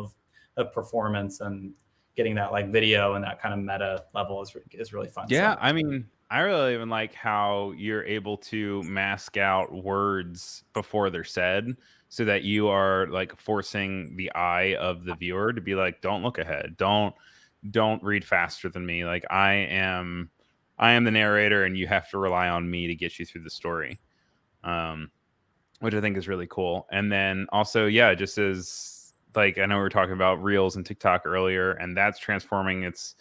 Speaker 2: of performance and getting that like video and that kind of meta level is really fun.
Speaker 1: Yeah,
Speaker 2: so.
Speaker 1: I mean, I really even like how you're able to mask out words before they're said, so that you are like forcing the eye of the viewer to be like, don't look ahead, don't read faster than me. Like I am the narrator, and you have to rely on me to get you through the story, which I think is really cool. And then also, yeah, just as like, I know we were talking about Reels and TikTok earlier, and that's transforming its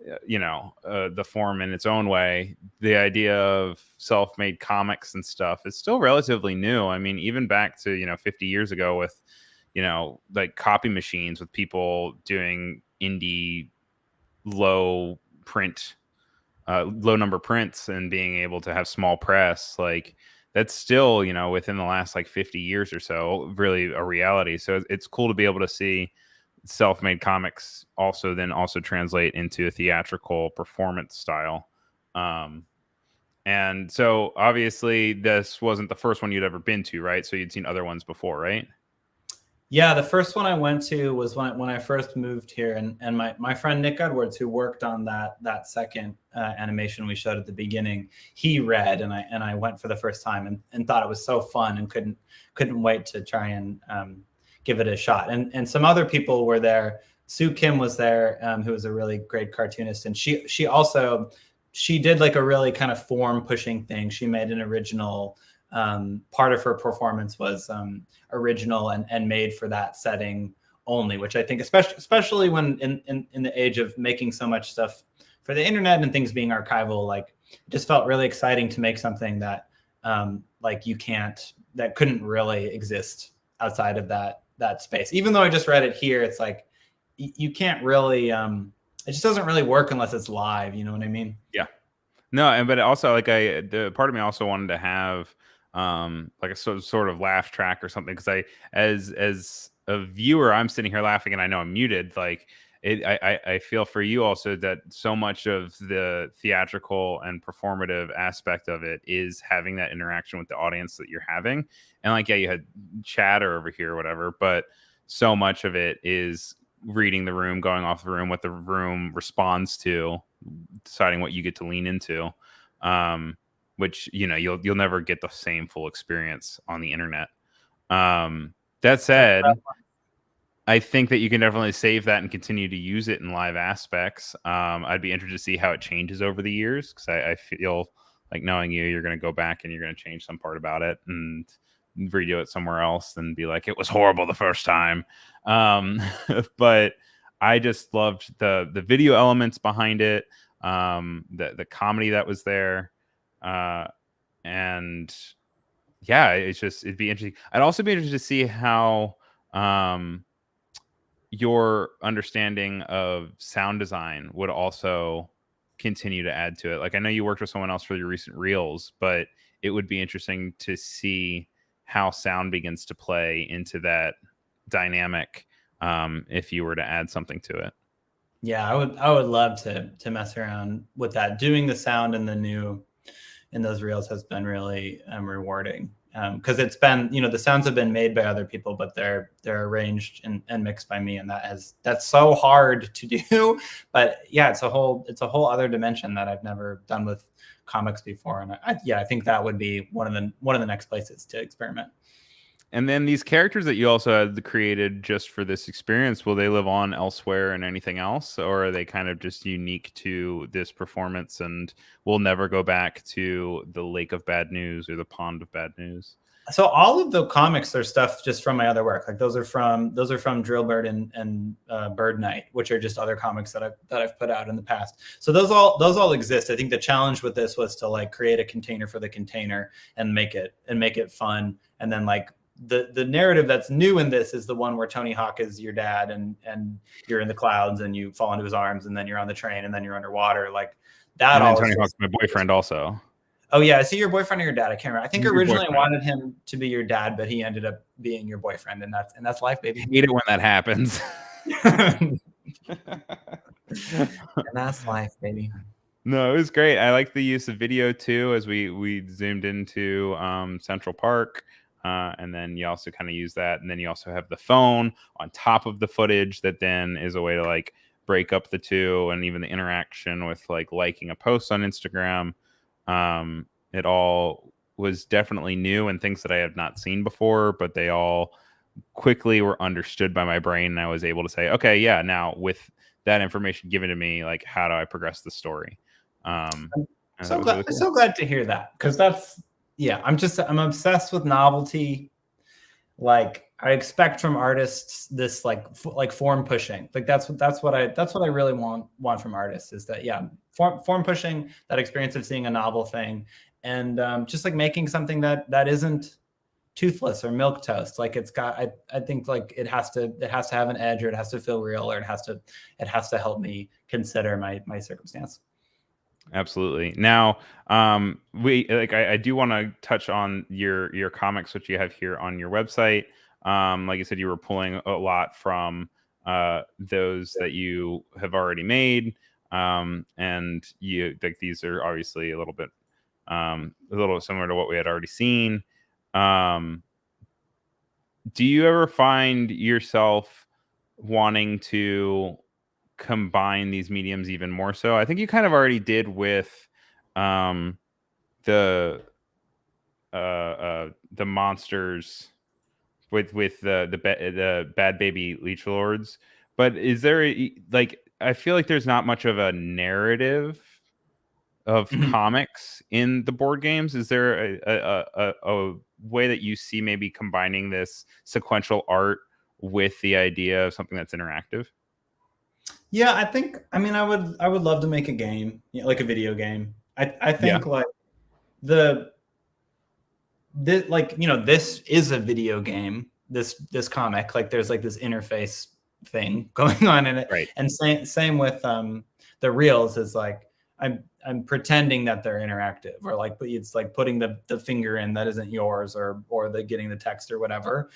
Speaker 1: the form in its own way. The idea of self-made comics and stuff is still relatively new. I mean, even back to 50 years ago with like copy machines, with people doing indie low number prints and being able to have small press, like that's still within the last like 50 years or so really a reality. So it's cool to be able to see self-made comics also translate into a theatrical performance style. And so obviously this wasn't the first one you'd ever been to, right? So you'd seen other ones before, right?
Speaker 2: Yeah, the first one I went to was when I first moved here, and my friend Nick Edwards, who worked on that second animation we showed at the beginning, he read, and I went for the first time and thought it was so fun and couldn't wait to try and give it a shot. And some other people were there. Sue Kim was there, who was a really great cartoonist, and she did like a really kind of form pushing thing. She made an original. Part of her performance was original and made for that setting only, which I think, especially when in the age of making so much stuff for the internet and things being archival, like it just felt really exciting to make something that like that couldn't really exist outside of that space. Even though I just read it here, it's like you can't really it just doesn't really work unless it's live. You know what I mean?
Speaker 1: Yeah. No, but also like the part of me also wanted to have like a sort of laugh track or something, because as a viewer, I'm sitting here laughing and I know I'm muted. Like I feel for you also that so much of the theatrical and performative aspect of it is having that interaction with the audience that you're having. And like, yeah, you had chatter over here or whatever, but so much of it is reading the room, going off the room, what the room responds to, deciding what you get to lean into. Which, you know, you'll never get the same full experience on the internet. That said, I think that you can definitely save that and continue to use it in live aspects. I'd be interested to see how it changes over the years, because I feel like, knowing you're going to go back and you're going to change some part about it and redo it somewhere else and be like, it was horrible the first time. But I just loved the video elements behind it, the comedy that was there. And yeah, it'd be interesting. I'd also be interested to see how your understanding of sound design would also continue to add to it. Like, I know you worked with someone else for your recent reels, but it would be interesting to see how sound begins to play into that dynamic, if you were to add something to it.
Speaker 2: Yeah, I would love to mess around with that. Doing the sound in those reels has been really rewarding, because it's been, the sounds have been made by other people, but they're arranged and mixed by me, and that's so hard to do. But yeah, it's a whole other dimension that I've never done with comics before, and I think that would be one of the next places to experiment.
Speaker 1: And then these characters that you also had created just for this experience, will they live on elsewhere and anything else? Or are they kind of just unique to this performance and we'll never go back to the Lake of Bad News or the Pond of Bad News?
Speaker 2: So all of the comics are stuff just from my other work. Like those are from Drillbird and Bird Night, which are just other comics that I've put out in the past. So those all exist. I think the challenge with this was to like create a container for the container and make it fun. And then like the narrative that's new in this is the one where Tony Hawk is your dad and you're in the clouds and you fall into his arms and then you're on the train and then you're underwater, like that.
Speaker 1: And then Tony Hawk's my boyfriend also.
Speaker 2: Oh yeah, is he your boyfriend or your dad? I can't remember. I think originally I wanted him to be your dad, but he ended up being your boyfriend, and that's life, baby.
Speaker 1: I hate it when that happens.
Speaker 2: And that's life, baby.
Speaker 1: No, it was great. I like the use of video too, as we zoomed into Central Park. And then you also kind of use that. And then you also have the phone on top of the footage that then is a way to like break up the two, and even the interaction with like liking a post on Instagram. It all was definitely new and things that I had not seen before, but they all quickly were understood by my brain. And I was able to say, okay, yeah, now with that information given to me, like, how do I progress the story?
Speaker 2: I'm so glad to hear that, because I'm obsessed with novelty. Like I expect from artists this like form pushing. Like that's what I really want from artists, is that form pushing, that experience of seeing a novel thing, and just like making something that isn't toothless or milk toast. Like it's got, I think like it has to have an edge, or it has to feel real, or it has to help me consider my circumstance.
Speaker 1: Absolutely. Now, I do want to touch on your comics, which you have here on your website. Like you said, you were pulling a lot from those that you have already made, and you like these are obviously a little similar to what we had already seen. Do you ever find yourself wanting to combine these mediums even more so? I think you kind of already did with the monsters with the Bad Baby Lich Lords, but is there I feel like there's not much of a narrative of comics in the board games. Is there a way that you see maybe combining this sequential art with the idea of something that's interactive?
Speaker 2: Yeah, I mean, I would love to make a game, like a video game. I think like this is a video game. This comic, like there's like this interface thing going on in it,
Speaker 1: Right.
Speaker 2: And same with the reels is like I'm pretending that they're interactive, or like it's like putting the finger in that isn't yours, or the getting the text or whatever.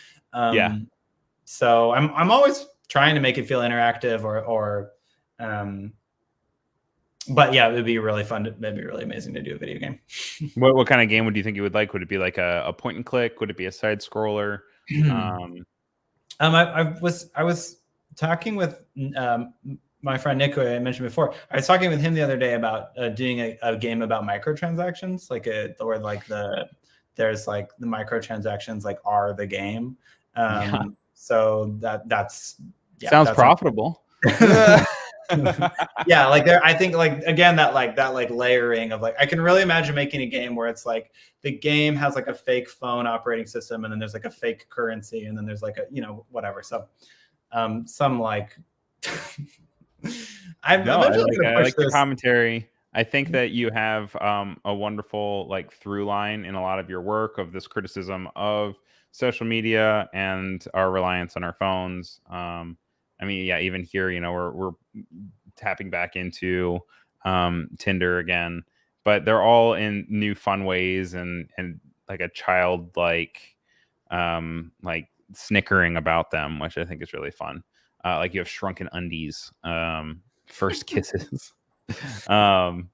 Speaker 2: So I'm always trying to make it feel interactive, or but yeah, it'd be really fun. It'd be really amazing to do a video game.
Speaker 1: What kind of game would you think you would like? Would it be like a point and click? Would it be a side scroller?
Speaker 2: I was talking with my friend Nick, who I mentioned before. I was talking with him the other day about doing a game about microtransactions, where like there's like the microtransactions like are the game. So that's
Speaker 1: sounds profitable.
Speaker 2: Yeah, like I think like again that layering of like I can really imagine making a game where it's like the game has like a fake phone operating system, and then there's like a fake currency, and then there's like a whatever. So some like
Speaker 1: I like the commentary. I think that you have a wonderful like through line in a lot of your work of this criticism of social media and our reliance on our phones. I mean, yeah, even here, we're tapping back into Tinder again, but they're all in new fun ways and like a childlike like snickering about them, which I think is really fun. Like you have shrunken undies, first kisses, and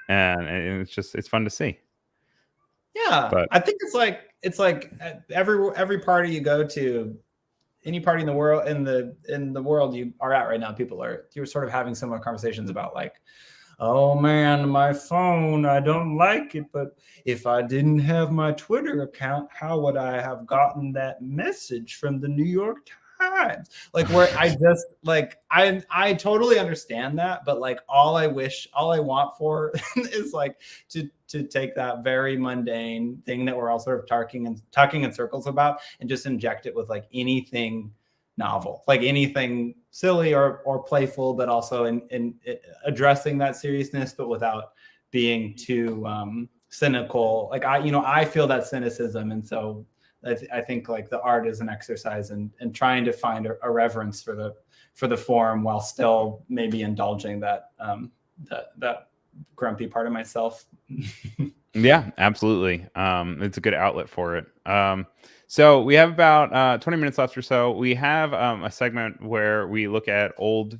Speaker 1: it's fun to see.
Speaker 2: Yeah, but I think it's like every party you go to, any party in the world you are at right now, you're sort of having similar conversations about like, oh man, my phone, I don't like it, but if I didn't have my Twitter account, how would I have gotten that message from the New York Times? Like where I just like I totally understand that, but like all I want for is like to take that very mundane thing that we're all sort of talking in circles about and just inject it with like anything novel, like anything silly or playful, but also in addressing that seriousness, but without being too cynical. Like I feel that cynicism, and so I think like the art is an exercise in trying to find a reverence for the form while still maybe indulging that grumpy part of myself.
Speaker 1: Yeah, absolutely. It's a good outlet for it. So we have about 20 minutes left or so. We have a segment where we look at old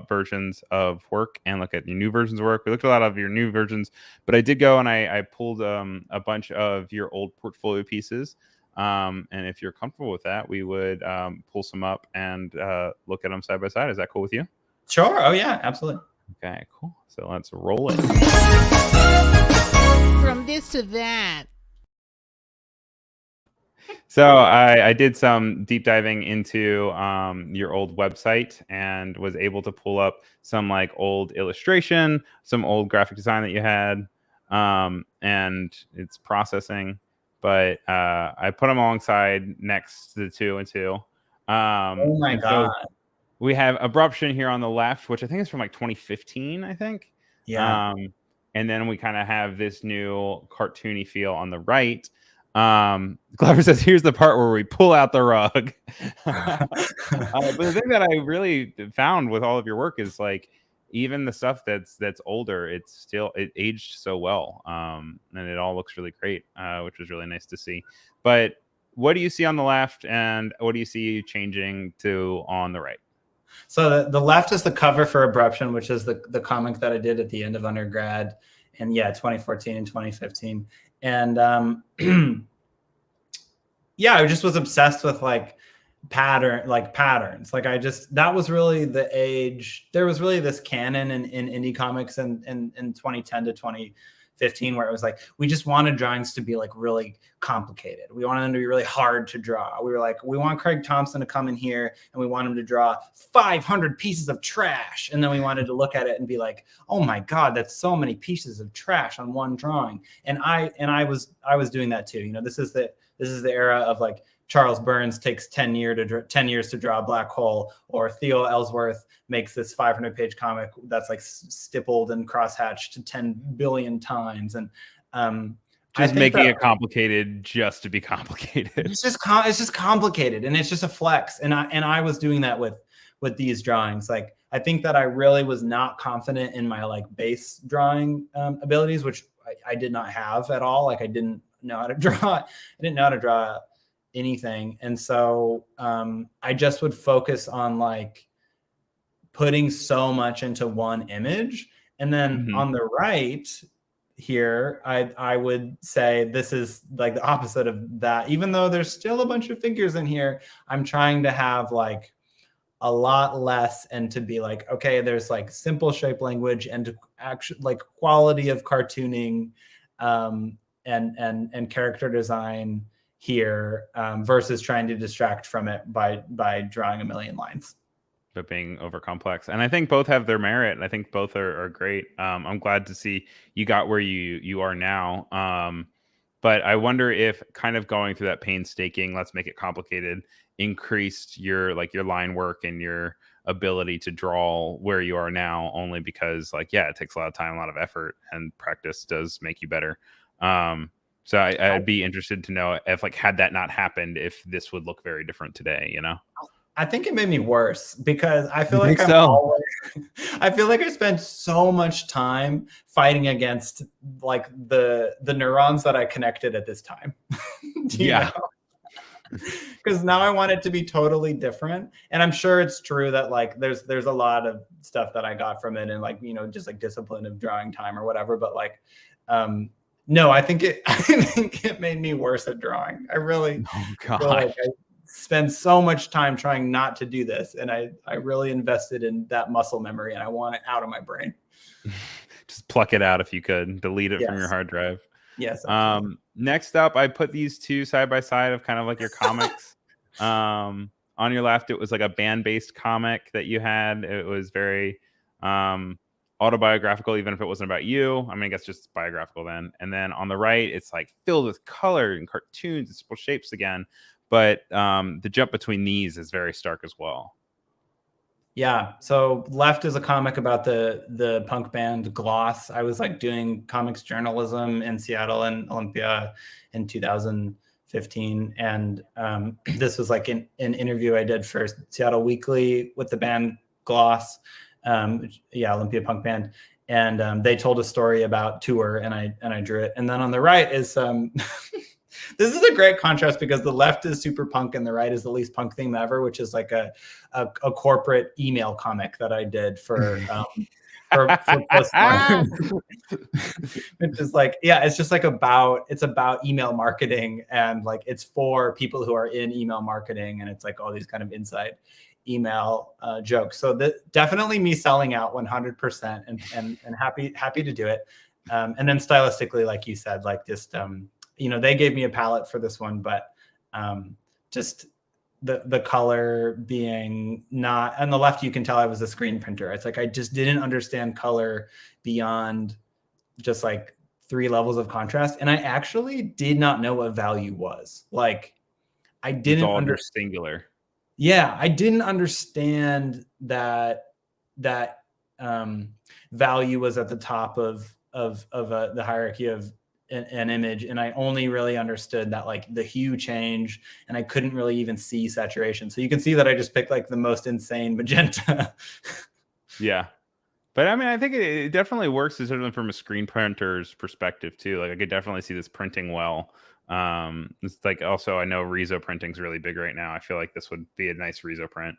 Speaker 1: versions of work and look at your new versions of work. We looked at a lot of your new versions, but I did go and I pulled a bunch of your old portfolio pieces. And if you're comfortable with that, we would pull some up and look at them side by side. Is that cool with you?
Speaker 2: Sure. Oh yeah, absolutely.
Speaker 1: Okay, cool. So let's roll it.
Speaker 5: From this to that.
Speaker 1: So I did some deep diving into your old website and was able to pull up some like old illustration, some old graphic design that you had, and it's processing. But I put them alongside next to the 2 and 2.
Speaker 2: Oh my god!
Speaker 1: So we have Abruption here on the left, which I think is from like 2015, I think.
Speaker 2: Yeah.
Speaker 1: And then we kind of have this new cartoony feel on the right. Glover says, here's the part where we pull out the rug. But the thing that I really found with all of your work is like, even the stuff that's older, it aged so well. And it all looks really great, which was really nice to see. But what do you see on the left and what do you see changing to on the right?
Speaker 2: So the left is the cover for Abruption, which is the comic that I did at the end of undergrad, and 2014 and 2015, and I just was obsessed with like patterns. Like that was really the age. There was really this canon in indie comics in 2010 to 2015 where it was like we just wanted drawings to be like really complicated. We wanted them to be really hard to draw. We were like, we want Craig Thompson to come in here and we want him to draw 500 pieces of trash, and then we wanted to look at it and be like, oh my god, that's so many pieces of trash on one drawing. And I was doing that too. This is the era of like Charles Burns takes 10 years to draw a black hole, or Theo Ellsworth makes this 500-page comic that's like stippled and crosshatched 10 billion times, and
Speaker 1: just making it complicated just to be complicated.
Speaker 2: It's just complicated, and it's just a flex. And I was doing that with these drawings. Like I think that I really was not confident in my like base drawing abilities, which I did not have at all. Like I didn't know how to draw. I didn't know how to draw anything. And so I just would focus on like putting so much into one image. And then on the right here, I would say this is like the opposite of that. Even though there's still a bunch of figures in here, I'm trying to have like a lot less and to be like, okay, there's like simple shape language and actually like quality of cartooning and character design here versus trying to distract from it by drawing a million lines.
Speaker 1: But being over complex. And I think both have their merit. And I think both are great. I'm glad to see you got where you are now. But I wonder if kind of going through that painstaking, let's make it complicated, increased your line work and your ability to draw where you are now, only because like, it takes a lot of time, a lot of effort, and practice does make you better. So I'd be interested to know if like, had that not happened, if this would look very different today,
Speaker 2: I think it made me worse because I feel
Speaker 1: I
Speaker 2: feel like I spent so much time fighting against like the neurons that I connected at this time. Because now I want it to be totally different. And I'm sure it's true that like there's a lot of stuff that I got from it and like, just like discipline of drawing time or whatever. But like, no, I think it made me worse at drawing. I really feel like I spend so much time trying not to do this, and I really invested in that muscle memory, and I want it out of my brain.
Speaker 1: Just pluck it out if you could. Delete it from your hard drive.
Speaker 2: Yes.
Speaker 1: Next up, I put these two side by side of kind of like your comics. On your left, it was like a band-based comic that you had. It was very autobiographical, even if it wasn't about you. I mean, I guess just biographical then. And then on the right, it's like filled with color and cartoons and simple shapes again. But the jump between these is very stark as well.
Speaker 2: Yeah. So left is a comic about the punk band Gloss. I was like doing comics journalism in Seattle and Olympia in 2015. And this was like an interview I did for Seattle Weekly with the band Gloss. Olympia punk band. And they told a story about tour, and I drew it. And then on the right is this is a great contrast because the left is super punk and the right is the least punk theme ever, which is like a corporate email comic that I did for which is like, it's just like it's about email marketing, and like it's for people who are in email marketing, and it's like all these kind of inside email jokes. So definitely me selling out 100% and happy to do it. And then stylistically, like you said, like just they gave me a palette for this one, but just the color being not on the left, you can tell I was a screen printer. It's like I just didn't understand color beyond just like 3 levels of contrast, and I actually did not know what value was. Like I didn't understand
Speaker 1: singular.
Speaker 2: Yeah, I didn't understand that value was at the top of the hierarchy of an image, and I only really understood that like the hue change, and I couldn't really even see saturation. So you can see that I just picked like the most insane magenta.
Speaker 1: Yeah, but I mean, I think it definitely works, certainly from a screen printer's perspective too. Like I could definitely see this printing well. It's like also I know Rezo printing is really big right now. I feel like this would be a nice Rezo print.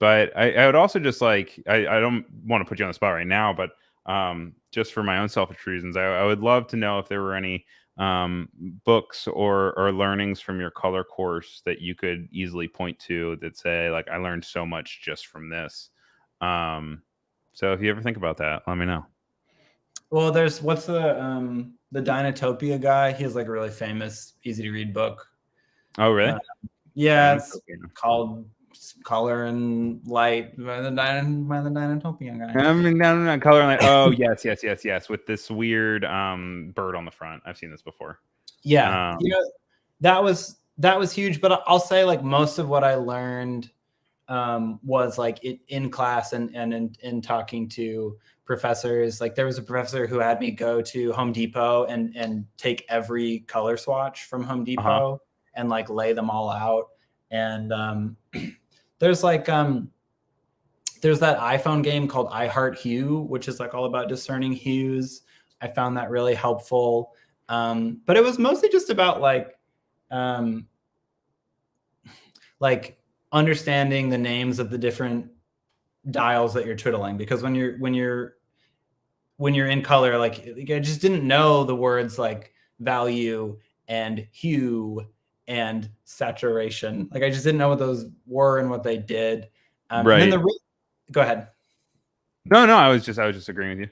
Speaker 1: But I would also just like, I don't want to put you on the spot right now, but just for my own selfish reasons, I would love to know if there were any books or learnings from your color course that you could easily point to that say, like, I learned so much just from this. So if you ever think about that, let me know.
Speaker 2: Well, there's what's the Dinotopia guy? He has like a really famous, easy to read book.
Speaker 1: Oh, really?
Speaker 2: Yeah, it's called Color and Light by the Dinotopia guy.
Speaker 1: I mean, no, color and light. Oh, yes. With this weird bird on the front. I've seen this before.
Speaker 2: Yeah, that was huge. But I'll say like most of what I learned was like in class and in talking to professors. Like there was a professor who had me go to Home Depot and take every color swatch from Home Depot and like lay them all out. And there's like there's that iPhone game called I Heart Hue, which is like all about discerning hues. I found that really helpful. But it was mostly just about like understanding the names of the different dials that you're twiddling, because when you're in color, like I just didn't know the words like value and hue and saturation. Like I just didn't know what those were and what they did.
Speaker 1: Right.
Speaker 2: And then go ahead.
Speaker 1: No, I was just agreeing with you.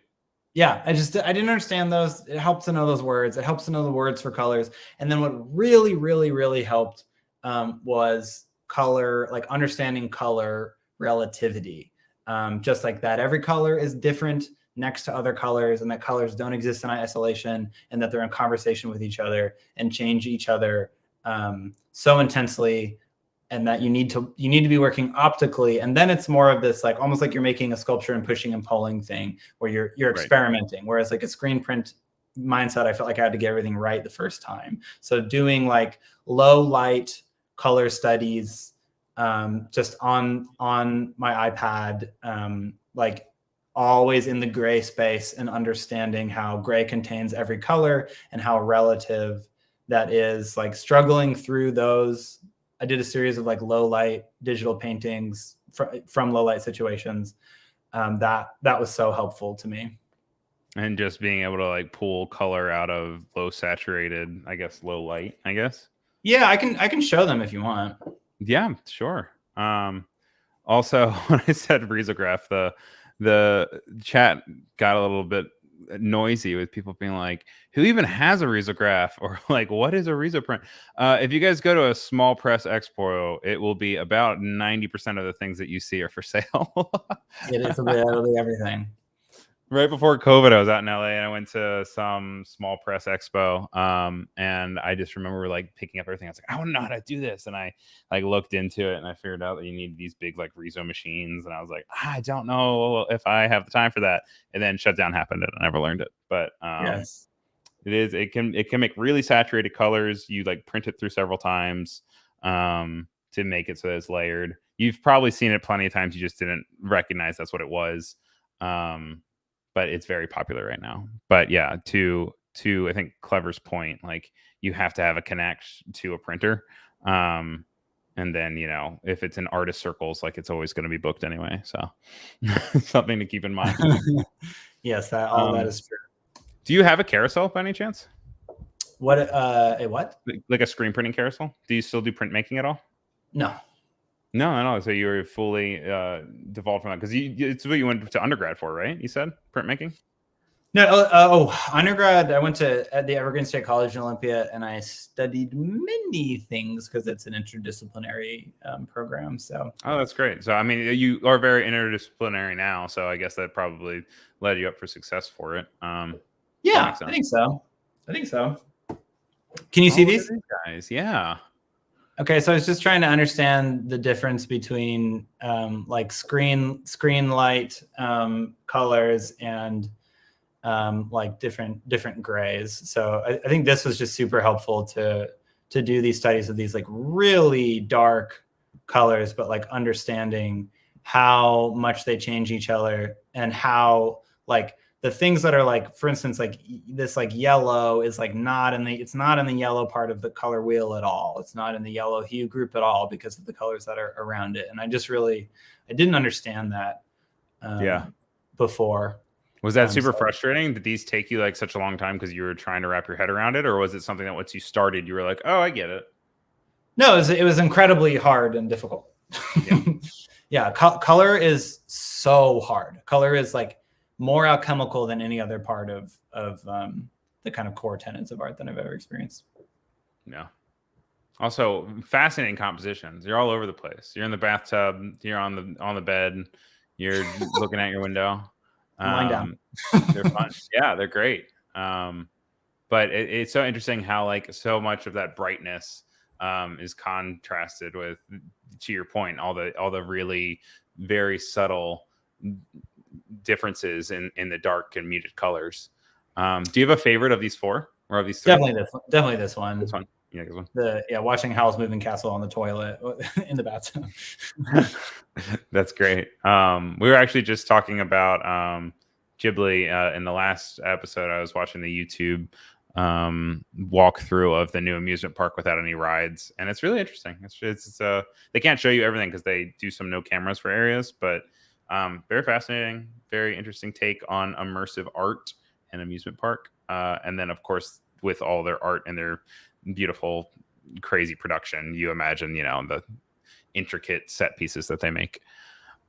Speaker 2: Yeah, I didn't understand those. It helps to know those words. It helps to know the words for colors. And then what really, really, really helped was color, like understanding color relativity. Just like that, every color is different next to other colors, and that colors don't exist in isolation, and that they're in conversation with each other and change each other so intensely, and that you need to be working optically. And then it's more of this like almost like you're making a sculpture and pushing and pulling thing where you're experimenting. Whereas like a screen print mindset, I felt like I had to get everything right the first time. So doing like low light color studies just on my iPad, like always in the gray space, and understanding how gray contains every color and how relative that is, like struggling through those. I did a series of like low light digital paintings from low light situations. That was so helpful to me.
Speaker 1: And just being able to like pull color out of low saturated, I guess, low light, I guess.
Speaker 2: Yeah, I can show them if you want.
Speaker 1: Yeah, sure. Also, when I said risograph, the chat got a little bit noisy with people being like, who even has a risograph, or like, what is a risoprint? If you guys go to a small press expo, it will be about 90% of the things that you see are for sale.
Speaker 2: It is literally everything.
Speaker 1: Right before COVID, I was out in LA and I went to some small press expo. And I just remember like picking up everything. I was like, I want to know how to do this. And I like looked into it and I figured out that you need these big like Riso machines. And I was like, I don't know if I have the time for that. And then shutdown happened and I never learned it. But
Speaker 2: Yes,
Speaker 1: it can make really saturated colors. You like print it through several times to make it so that it's layered. You've probably seen it plenty of times. You just didn't recognize that's what it was. But it's very popular right now. But yeah, to I think Clever's point, like you have to have a connect to a printer. And then, if it's in artist circles, like it's always going to be booked anyway. So something to keep in mind.
Speaker 2: yes, that is true.
Speaker 1: Do you have a carousel by any chance?
Speaker 2: What a what?
Speaker 1: Like a screen printing carousel? Do you still do printmaking at all?
Speaker 2: No.
Speaker 1: No. So you were fully devolved from that because it's what you went to undergrad for, right? You said printmaking.
Speaker 2: No. Undergrad. I went to at the Evergreen State College in Olympia, and I studied many things because it's an interdisciplinary program. So.
Speaker 1: Oh, that's great. So I mean, you are very interdisciplinary now. So I guess that probably led you up for success for it.
Speaker 2: Yeah, I think so. Can you see these
Speaker 1: guys? Yeah.
Speaker 2: Okay, so I was just trying to understand the difference between like screen light colors and like different grays. So I think this was just super helpful to do these studies of these like really dark colors, but like understanding how much they change each other and how like the things that are like, for instance, like this like yellow is like it's not in the yellow part of the color wheel at all. It's not in the yellow hue group at all because of the colors that are around it. And I didn't understand that before.
Speaker 1: Was that super frustrating? Did these take you like such a long time because you were trying to wrap your head around it? Or was it something that once you started, you were like, oh, I get it?
Speaker 2: No, it was incredibly hard and difficult. Yeah. Color is so hard. Color is like more alchemical than any other part of the kind of core tenets of art that I've ever experienced.
Speaker 1: Yeah. Also, fascinating compositions. You're all over the place. You're in the bathtub. You're on the bed. You're looking at your window.
Speaker 2: Lying down.
Speaker 1: They're fun. Yeah, they're great. But it's so interesting how like so much of that brightness is contrasted with, to your point, all the really very subtle differences in the dark and muted colors. Do you have a favorite of these four or of these three?
Speaker 2: Definitely this one.
Speaker 1: This one. Yeah, this one.
Speaker 2: Watching Howl's Moving Castle on the toilet in the bathtub.
Speaker 1: That's great. We were actually just talking about Ghibli in the last episode. I was watching the YouTube walkthrough of the new amusement park without any rides, and it's really interesting. It's they can't show you everything because they do some no cameras for areas, but very fascinating, very interesting take on immersive art and amusement park. And then of course with all their art and their beautiful crazy production, you imagine the intricate set pieces that they make.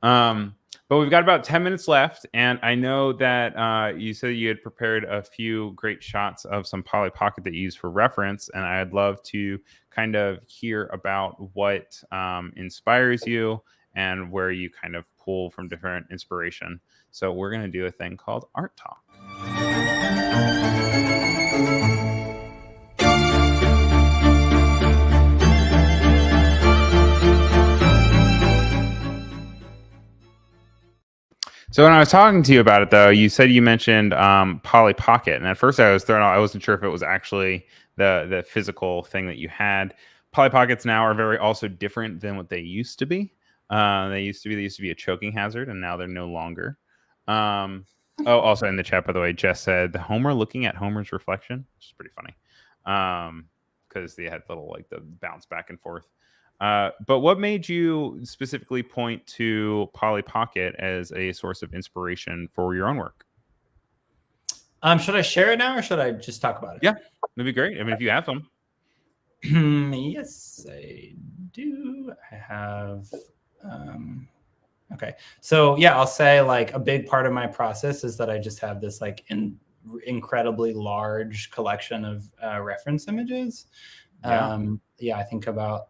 Speaker 1: But we've got about 10 minutes left, and I know that you said you had prepared a few great shots of some Polly Pocket that you use for reference, and I'd love to kind of hear about what inspires you and where you kind of pull from different inspiration. So we're going to do a thing called Art Talk. So when I was talking to you about it, though, you said you mentioned Polly Pocket, and at first I was thrown out. I wasn't sure if it was actually the physical thing that you had. Polly Pockets now are very also different than what they used to be. They used to be a choking hazard, and now they're no longer. Also in the chat, by the way, Jess said Homer looking at Homer's reflection, which is pretty funny, because they had little like the bounce back and forth. But what made you specifically point to Polly Pocket as a source of inspiration for your own work?
Speaker 2: Should I share it now or should I just talk about it?
Speaker 1: Yeah, that'd be great. I mean, if you have them.
Speaker 2: Yes, I do. I have. Okay. So yeah, I'll say like a big part of my process is that I just have this like incredibly large collection of reference images. I think about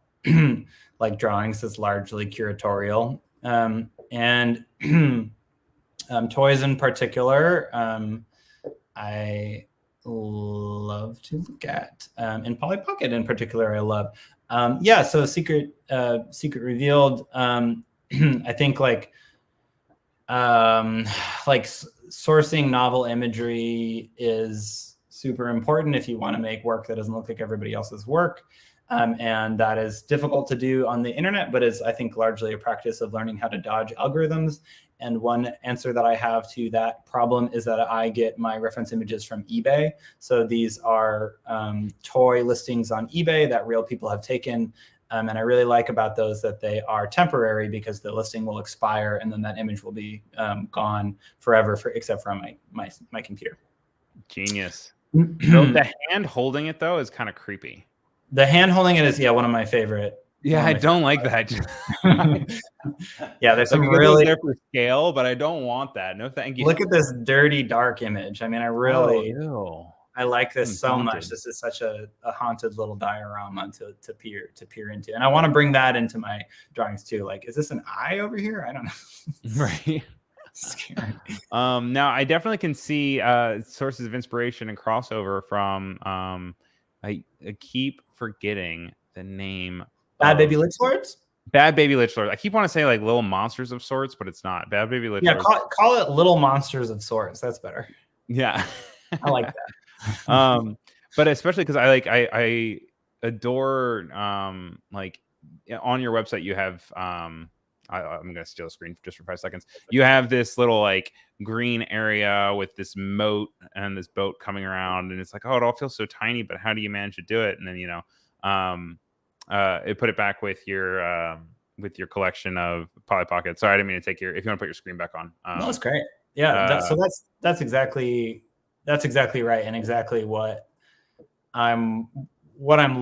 Speaker 2: like drawings as largely curatorial, and toys in particular. I love to look at, and Polly Pocket in particular, I love. So Secret Revealed. I think like sourcing novel imagery is super important if you want to make work that doesn't look like everybody else's work. And that is difficult to do on the internet, but is, I think, largely a practice of learning how to dodge algorithms. And one answer that I have to that problem is that I get my reference images from eBay. So these are toy listings on eBay that real people have taken. And I really like about those that they are temporary because the listing will expire and then that image will be gone forever, except for on my computer.
Speaker 1: Genius. So the hand holding it, though, is kind of creepy.
Speaker 2: The hand holding it is, one of my favorite.
Speaker 1: Yeah, I don't like that.
Speaker 2: Yeah, there's some really
Speaker 1: there for scale, but I don't want that. No, thank you.
Speaker 2: Look at this dirty, dark image. I mean, I really,
Speaker 1: Oh,
Speaker 2: I like this so
Speaker 1: haunted.
Speaker 2: much. This is such a haunted little diorama to peer into, and I want to bring that into my drawings too. Like, is this an eye over here? I don't know.
Speaker 1: Right.
Speaker 2: Scary.
Speaker 1: Now I definitely can see sources of inspiration and crossover from. I keep forgetting the name.
Speaker 2: Bad Baby Lich Lords?
Speaker 1: Bad Baby Lich Lords. I keep wanting to say like Little Monsters of Sorts, but it's not. Bad Baby Lich Lords.
Speaker 2: Call it Little Monsters of Sorts. That's better.
Speaker 1: Yeah.
Speaker 2: I like that.
Speaker 1: But especially because I adore like on your website you have I'm going to steal a screen just for 5 seconds. You have this little like green area with this moat and this boat coming around, and it's like, oh, it all feels so tiny, but how do you manage to do it? And then it put it back with your collection of Polly Pocket. Sorry, I didn't mean to take your. If you want to put your screen back on,
Speaker 2: No, that's great. Yeah, so that's exactly right, and exactly what I'm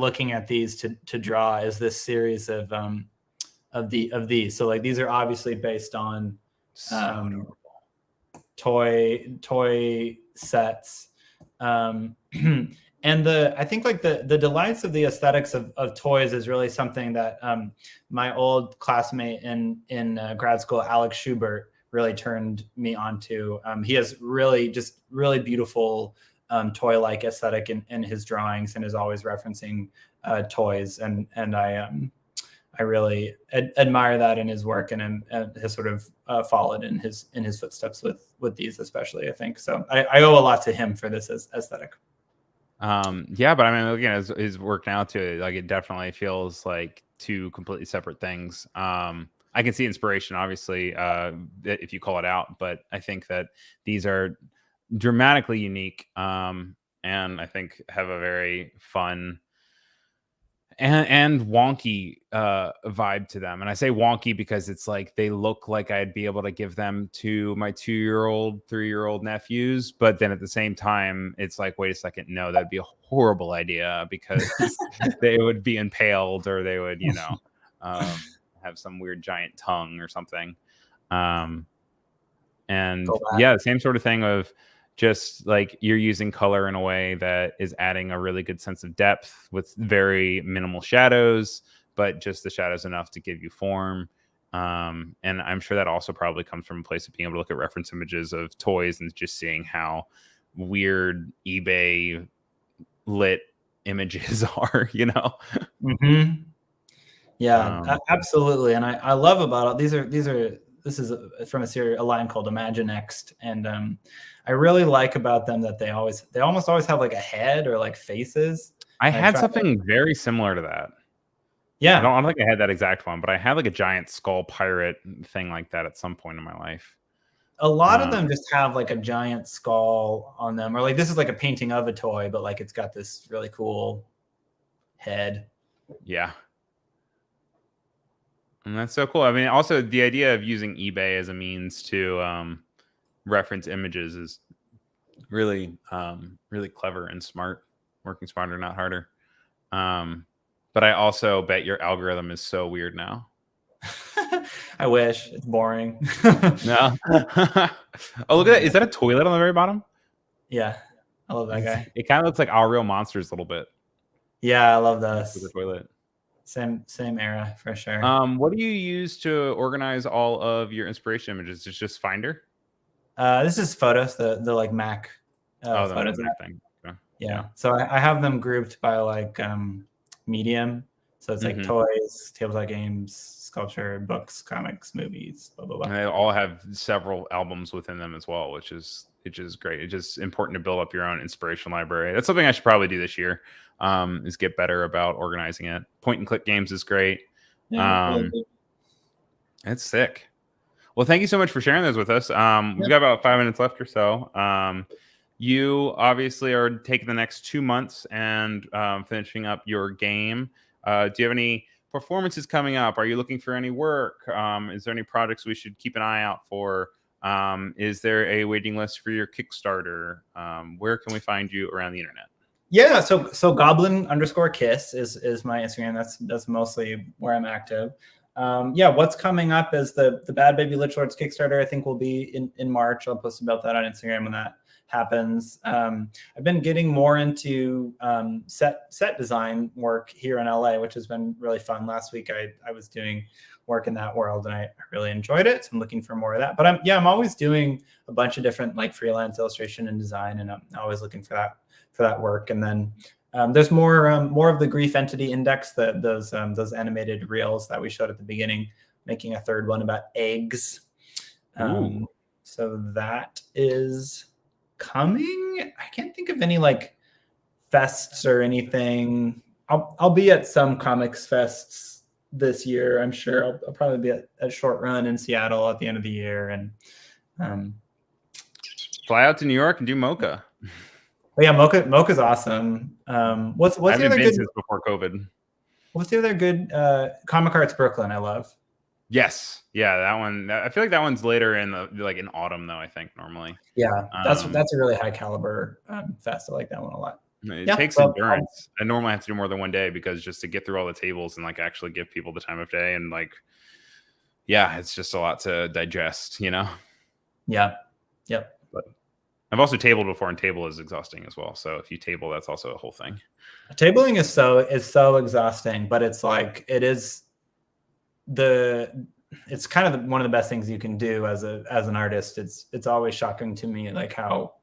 Speaker 2: looking at these to draw is this series of these. So like these are obviously based on toy sets. And I think like the delights of the aesthetics of toys is really something that my old classmate in grad school, Alex Schubert, really turned me onto. He has really beautiful toy-like aesthetic in his drawings, and is always referencing toys. And I really admire that in his work, and has sort of followed in his footsteps with these, especially, I think. So I owe a lot to him for this aesthetic.
Speaker 1: Yeah, but I mean, looking at his work now too, like it definitely feels like two completely separate things. I can see inspiration, obviously, if you call it out, but I think that these are dramatically unique, and I think have a very fun and wonky vibe to them. And I say wonky because it's like they look like I'd be able to give them to my 2-year-old, 3-year-old nephews, but then at the same time it's like, wait a second, no, that'd be a horrible idea, because they would be impaled, or they would have some weird giant tongue or something. And yeah, the same sort of thing of just like you're using color in a way that is adding a really good sense of depth with very minimal shadows, but just the shadows enough to give you form. And I'm sure that also probably comes from a place of being able to look at reference images of toys and just seeing how weird eBay lit images are,
Speaker 2: Mm-hmm. Yeah, absolutely. And I love about it. This is from a line called Imagine Next, and I really like about them that they almost always have like a head or like faces.
Speaker 1: I had something very similar to that.
Speaker 2: Yeah,
Speaker 1: I don't think I had that exact one, but I had like a giant skull pirate thing like that at some point in my life.
Speaker 2: A lot of them just have like a giant skull on them, or like this is like a painting of a toy, but like it's got this really cool head.
Speaker 1: Yeah. And that's so cool. I mean, also the idea of using eBay as a means to reference images is really, really clever and smart. Working smarter, not harder. But I also bet your algorithm is so weird now.
Speaker 2: I wish. It's boring.
Speaker 1: No. Oh, look at that. Is that a toilet on the very bottom?
Speaker 2: Yeah. I love that guy.
Speaker 1: It kind of looks like Our Real Monsters a little bit.
Speaker 2: Yeah, I love those.
Speaker 1: The toilet.
Speaker 2: Same era for sure.
Speaker 1: What do you use to organize all of your inspiration images? It's just Finder?
Speaker 2: This is Photos, the like Mac
Speaker 1: Photos
Speaker 2: thing. Okay. Yeah. So I have them grouped by like medium. So it's like toys, tabletop games, sculpture, books, comics, movies, blah blah blah.
Speaker 1: And they all have several albums within them as well, which is great. It's just important to build up your own inspiration library. That's something I should probably do this year. Is get better about organizing it. Point and click games is great. Yeah, it's sick. Well, thank you so much for sharing those with us. We've got about 5 minutes left or so. You obviously are taking the next 2 months and finishing up your game. Do you have any performances coming up? Are you looking for any work? Is there any projects we should keep an eye out for? Is there a waiting list for your Kickstarter? Where can we find you around the internet?
Speaker 2: Yeah, so goblin_kiss is my Instagram. That's mostly where I'm active. What's coming up is the Bad Baby Lich Lords Kickstarter. I think will be in March. I'll post about that on Instagram when that happens. I've been getting more into set design work here in LA, which has been really fun. Last week I was doing work in that world and I really enjoyed it. So I'm looking for more of that. But I'm always doing a bunch of different like freelance illustration and design, and I'm always looking for that work. And then there's more of the Grief Entity Index, those animated reels that we showed at the beginning, making a third one about eggs. So that is coming. I can't think of any like fests or anything. I'll be at some comics fests this year. I'm sure I'll probably be at a short run in Seattle at the end of the year, and
Speaker 1: fly out to New York and do Mocha.
Speaker 2: but yeah, Mocha's awesome. What's
Speaker 1: I
Speaker 2: the
Speaker 1: haven't
Speaker 2: other
Speaker 1: been
Speaker 2: good?
Speaker 1: since before COVID.
Speaker 2: What's the other good Comic Arts Brooklyn? I love.
Speaker 1: Yes, yeah, that one. I feel like that one's later in in autumn though. I think normally.
Speaker 2: Yeah, that's a really high caliber fest. I like that one a lot.
Speaker 1: It takes endurance. I normally have to do more than one day because just to get through all the tables and like actually give people the time of day and like, yeah, it's just a lot to digest, you know?
Speaker 2: Yeah. Yep.
Speaker 1: But I've also tabled before, and table is exhausting as well. So if you table, that's also a whole thing.
Speaker 2: Tabling is so exhausting, but it's like it's kind of one of the best things you can do as an artist. It's always shocking to me like how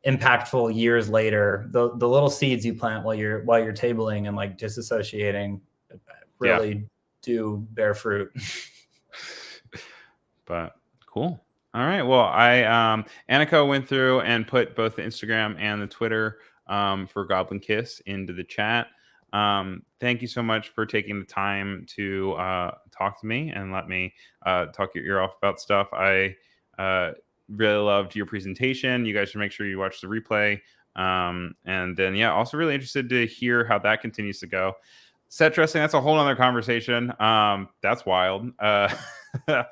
Speaker 2: impactful years later the little seeds you plant while you're tabling and like disassociating really do bear fruit.
Speaker 1: But cool. All right. Well, Annika went through and put both the Instagram and the Twitter for Goblin Kiss into the chat. Thank you so much for taking the time to talk to me and let me talk your ear off about stuff. I really loved your presentation. You guys should make sure you watch the replay. And then, yeah, also really interested to hear how that continues to go. Set dressing, that's a whole other conversation. That's wild. But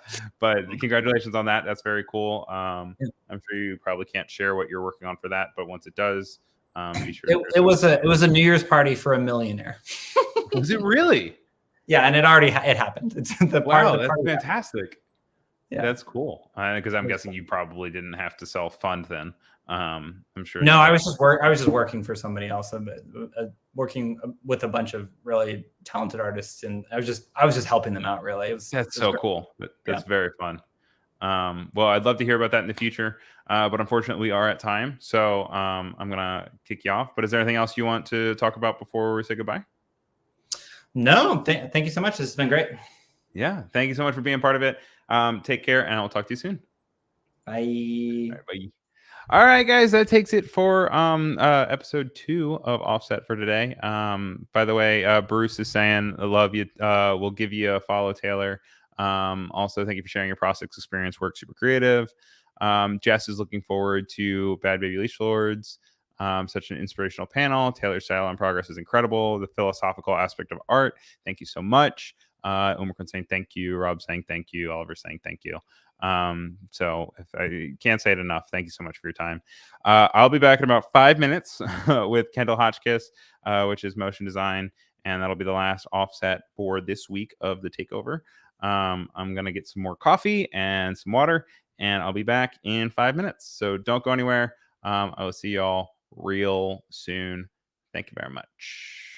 Speaker 1: congratulations on that. That's very cool. I'm sure you probably can't share what you're working on for that, but once it does, be sure
Speaker 2: it was a New Year's party for a millionaire.
Speaker 1: Was it really?
Speaker 2: Yeah, and it happened. It's the
Speaker 1: wow,
Speaker 2: that's
Speaker 1: fantastic.
Speaker 2: Yeah,
Speaker 1: that's cool. Because I'm guessing you probably didn't have to self-fund then. I'm sure.
Speaker 2: No, I was just working for somebody else, working with a bunch of really talented artists, and I was just helping them out. Really,
Speaker 1: that's so great. Cool. That's very fun. Well, I'd love to hear about that in the future, but unfortunately, we are at time, so I'm gonna kick you off. But is there anything else you want to talk about before we say goodbye?
Speaker 2: No, thank you so much. This has been great.
Speaker 1: Yeah, thank you so much for being part of it. Take care, and I'll talk to you soon.
Speaker 2: Bye.
Speaker 1: All right, bye. All right, guys, that takes it for episode 2 of Offset for today. By the way, Bruce is saying, I love you. We'll give you a follow, Taylor. Also, thank you for sharing your process experience. Work super creative. Jess is looking forward to Bad Baby Lich Lords. Such an inspirational panel. Taylor's style and progress is incredible. The philosophical aspect of art. Thank you so much. Umar saying thank you. Rob saying thank you. Oliver saying thank you. So if I can't say it enough, thank you so much for your time. I'll be back in about 5 minutes with Kendall Hotchkiss, which is motion design, and that'll be the last offset for this week of the takeover. I'm gonna get some more coffee and some water, and I'll be back in 5 minutes. So don't go anywhere. I will see y'all real soon. Thank you very much.